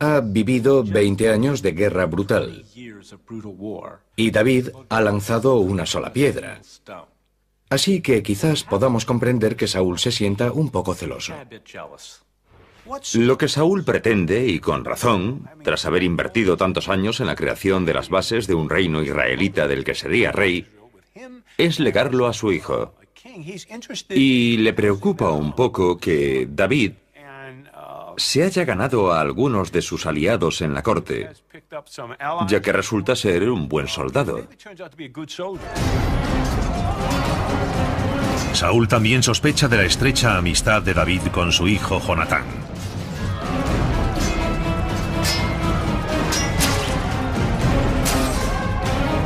ha vivido 20 años de guerra brutal y David ha lanzado una sola piedra. Así que quizás podamos comprender que Saúl se sienta un poco celoso. Lo que Saúl pretende, y con razón, tras haber invertido tantos años en la creación de las bases de un reino israelita del que sería rey, es legarlo a su hijo. Y le preocupa un poco que David se haya ganado a algunos de sus aliados en la corte, ya que resulta ser un buen soldado. Saúl también sospecha de la estrecha amistad de David con su hijo Jonatán.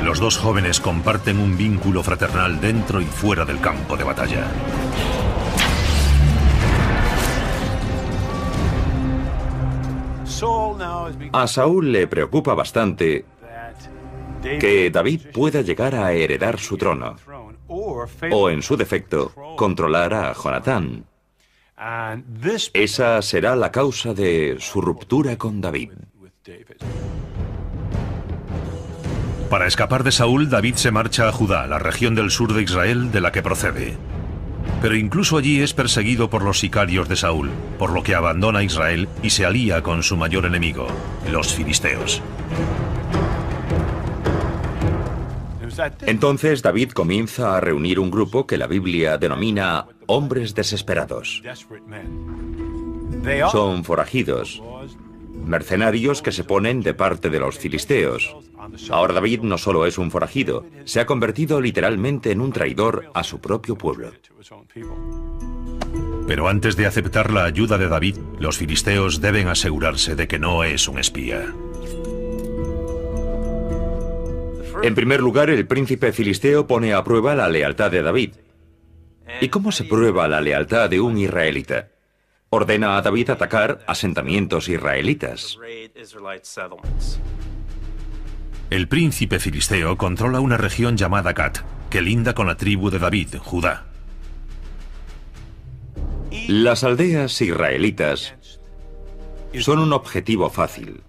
Los dos jóvenes comparten un vínculo fraternal dentro y fuera del campo de batalla. A Saúl le preocupa bastante que David pueda llegar a heredar su trono, o en su defecto, controlar a Jonatán. Esa será la causa de su ruptura con David. Para escapar de Saúl, David se marcha a Judá, la región del sur de Israel de la que procede. Pero incluso allí es perseguido por los sicarios de Saúl, por lo que abandona Israel y se alía con su mayor enemigo, los filisteos. Entonces David comienza a reunir un grupo que la Biblia denomina hombres desesperados. Son forajidos, mercenarios que se ponen de parte de los filisteos. Ahora David no solo es un forajido, se ha convertido literalmente en un traidor a su propio pueblo. Pero antes de aceptar la ayuda de David, los filisteos deben asegurarse de que no es un espía. En primer lugar, el príncipe filisteo pone a prueba la lealtad de David. ¿Y cómo se prueba la lealtad de un israelita? Ordena a David atacar asentamientos israelitas. El príncipe filisteo controla una región llamada Gat, que linda con la tribu de David, Judá. Las aldeas israelitas son un objetivo fácil.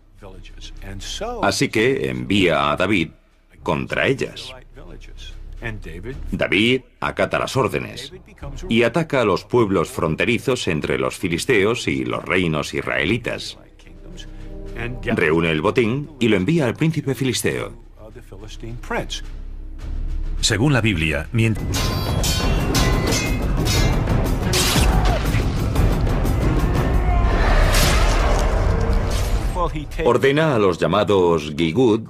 Así que envía a David contra ellas. David acata las órdenes y ataca a los pueblos fronterizos entre los filisteos y los reinos israelitas. Reúne el botín y lo envía al príncipe filisteo. Según la Biblia, ordena a los llamados Gigud,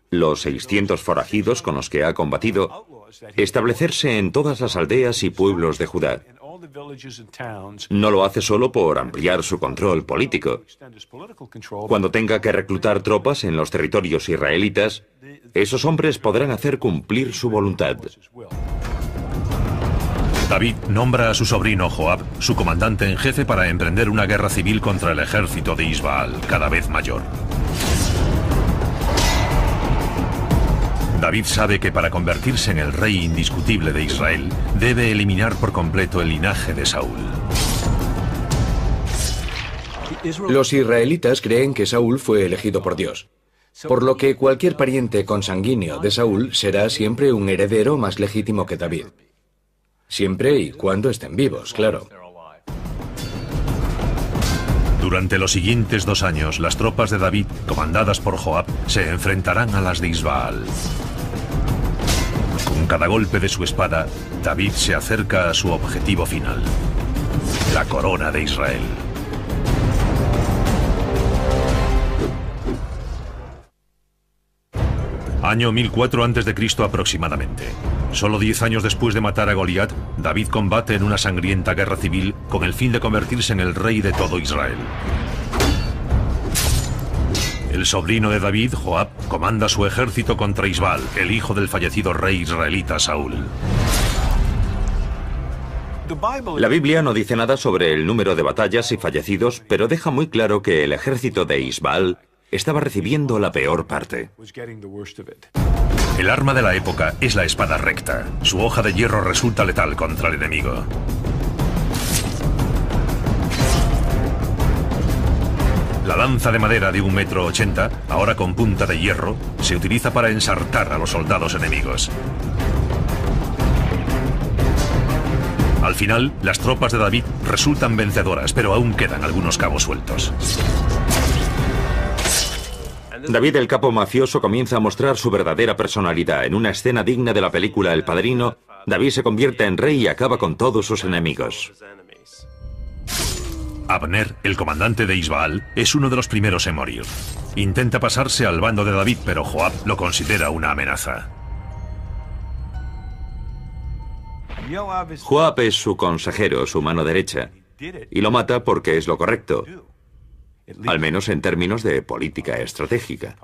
los 600 forajidos con los que ha combatido, establecerse en todas las aldeas y pueblos de Judá. No lo hace solo por ampliar su control político. Cuando tenga que reclutar tropas en los territorios israelitas, esos hombres podrán hacer cumplir su voluntad. David nombra a su sobrino Joab su comandante en jefe para emprender una guerra civil contra el ejército de Isbaal, cada vez mayor. David sabe que para convertirse en el rey indiscutible de Israel, debe eliminar por completo el linaje de Saúl. Los israelitas creen que Saúl fue elegido por Dios, por lo que cualquier pariente consanguíneo de Saúl será siempre un heredero más legítimo que David. Siempre y cuando estén vivos, claro. Durante los siguientes 2 años, las tropas de David, comandadas por Joab, se enfrentarán a las de Isbaal. Con cada golpe de su espada, David se acerca a su objetivo final, la corona de Israel. Año 1004 a.C. aproximadamente. Solo 10 años después de matar a Goliat, David combate en una sangrienta guerra civil con el fin de convertirse en el rey de todo Israel. El sobrino de David, Joab, comanda su ejército contra Isbaal, el hijo del fallecido rey israelita Saúl. La Biblia no dice nada sobre el número de batallas y fallecidos, pero deja muy claro que el ejército de Isbaal estaba recibiendo la peor parte. El arma de la época es la espada recta. Su hoja de hierro resulta letal contra el enemigo. La lanza de madera de 1,80 m, ahora con punta de hierro, se utiliza para ensartar a los soldados enemigos. Al final, las tropas de David resultan vencedoras, pero aún quedan algunos cabos sueltos. David, el capo mafioso, comienza a mostrar su verdadera personalidad. En una escena digna de la película El Padrino, David se convierte en rey y acaba con todos sus enemigos. Abner, el comandante de Isbaal, es uno de los primeros en morir. Intenta pasarse al bando de David, pero Joab lo considera una amenaza. Joab es su consejero, su mano derecha, y lo mata porque es lo correcto, al menos en términos de política estratégica.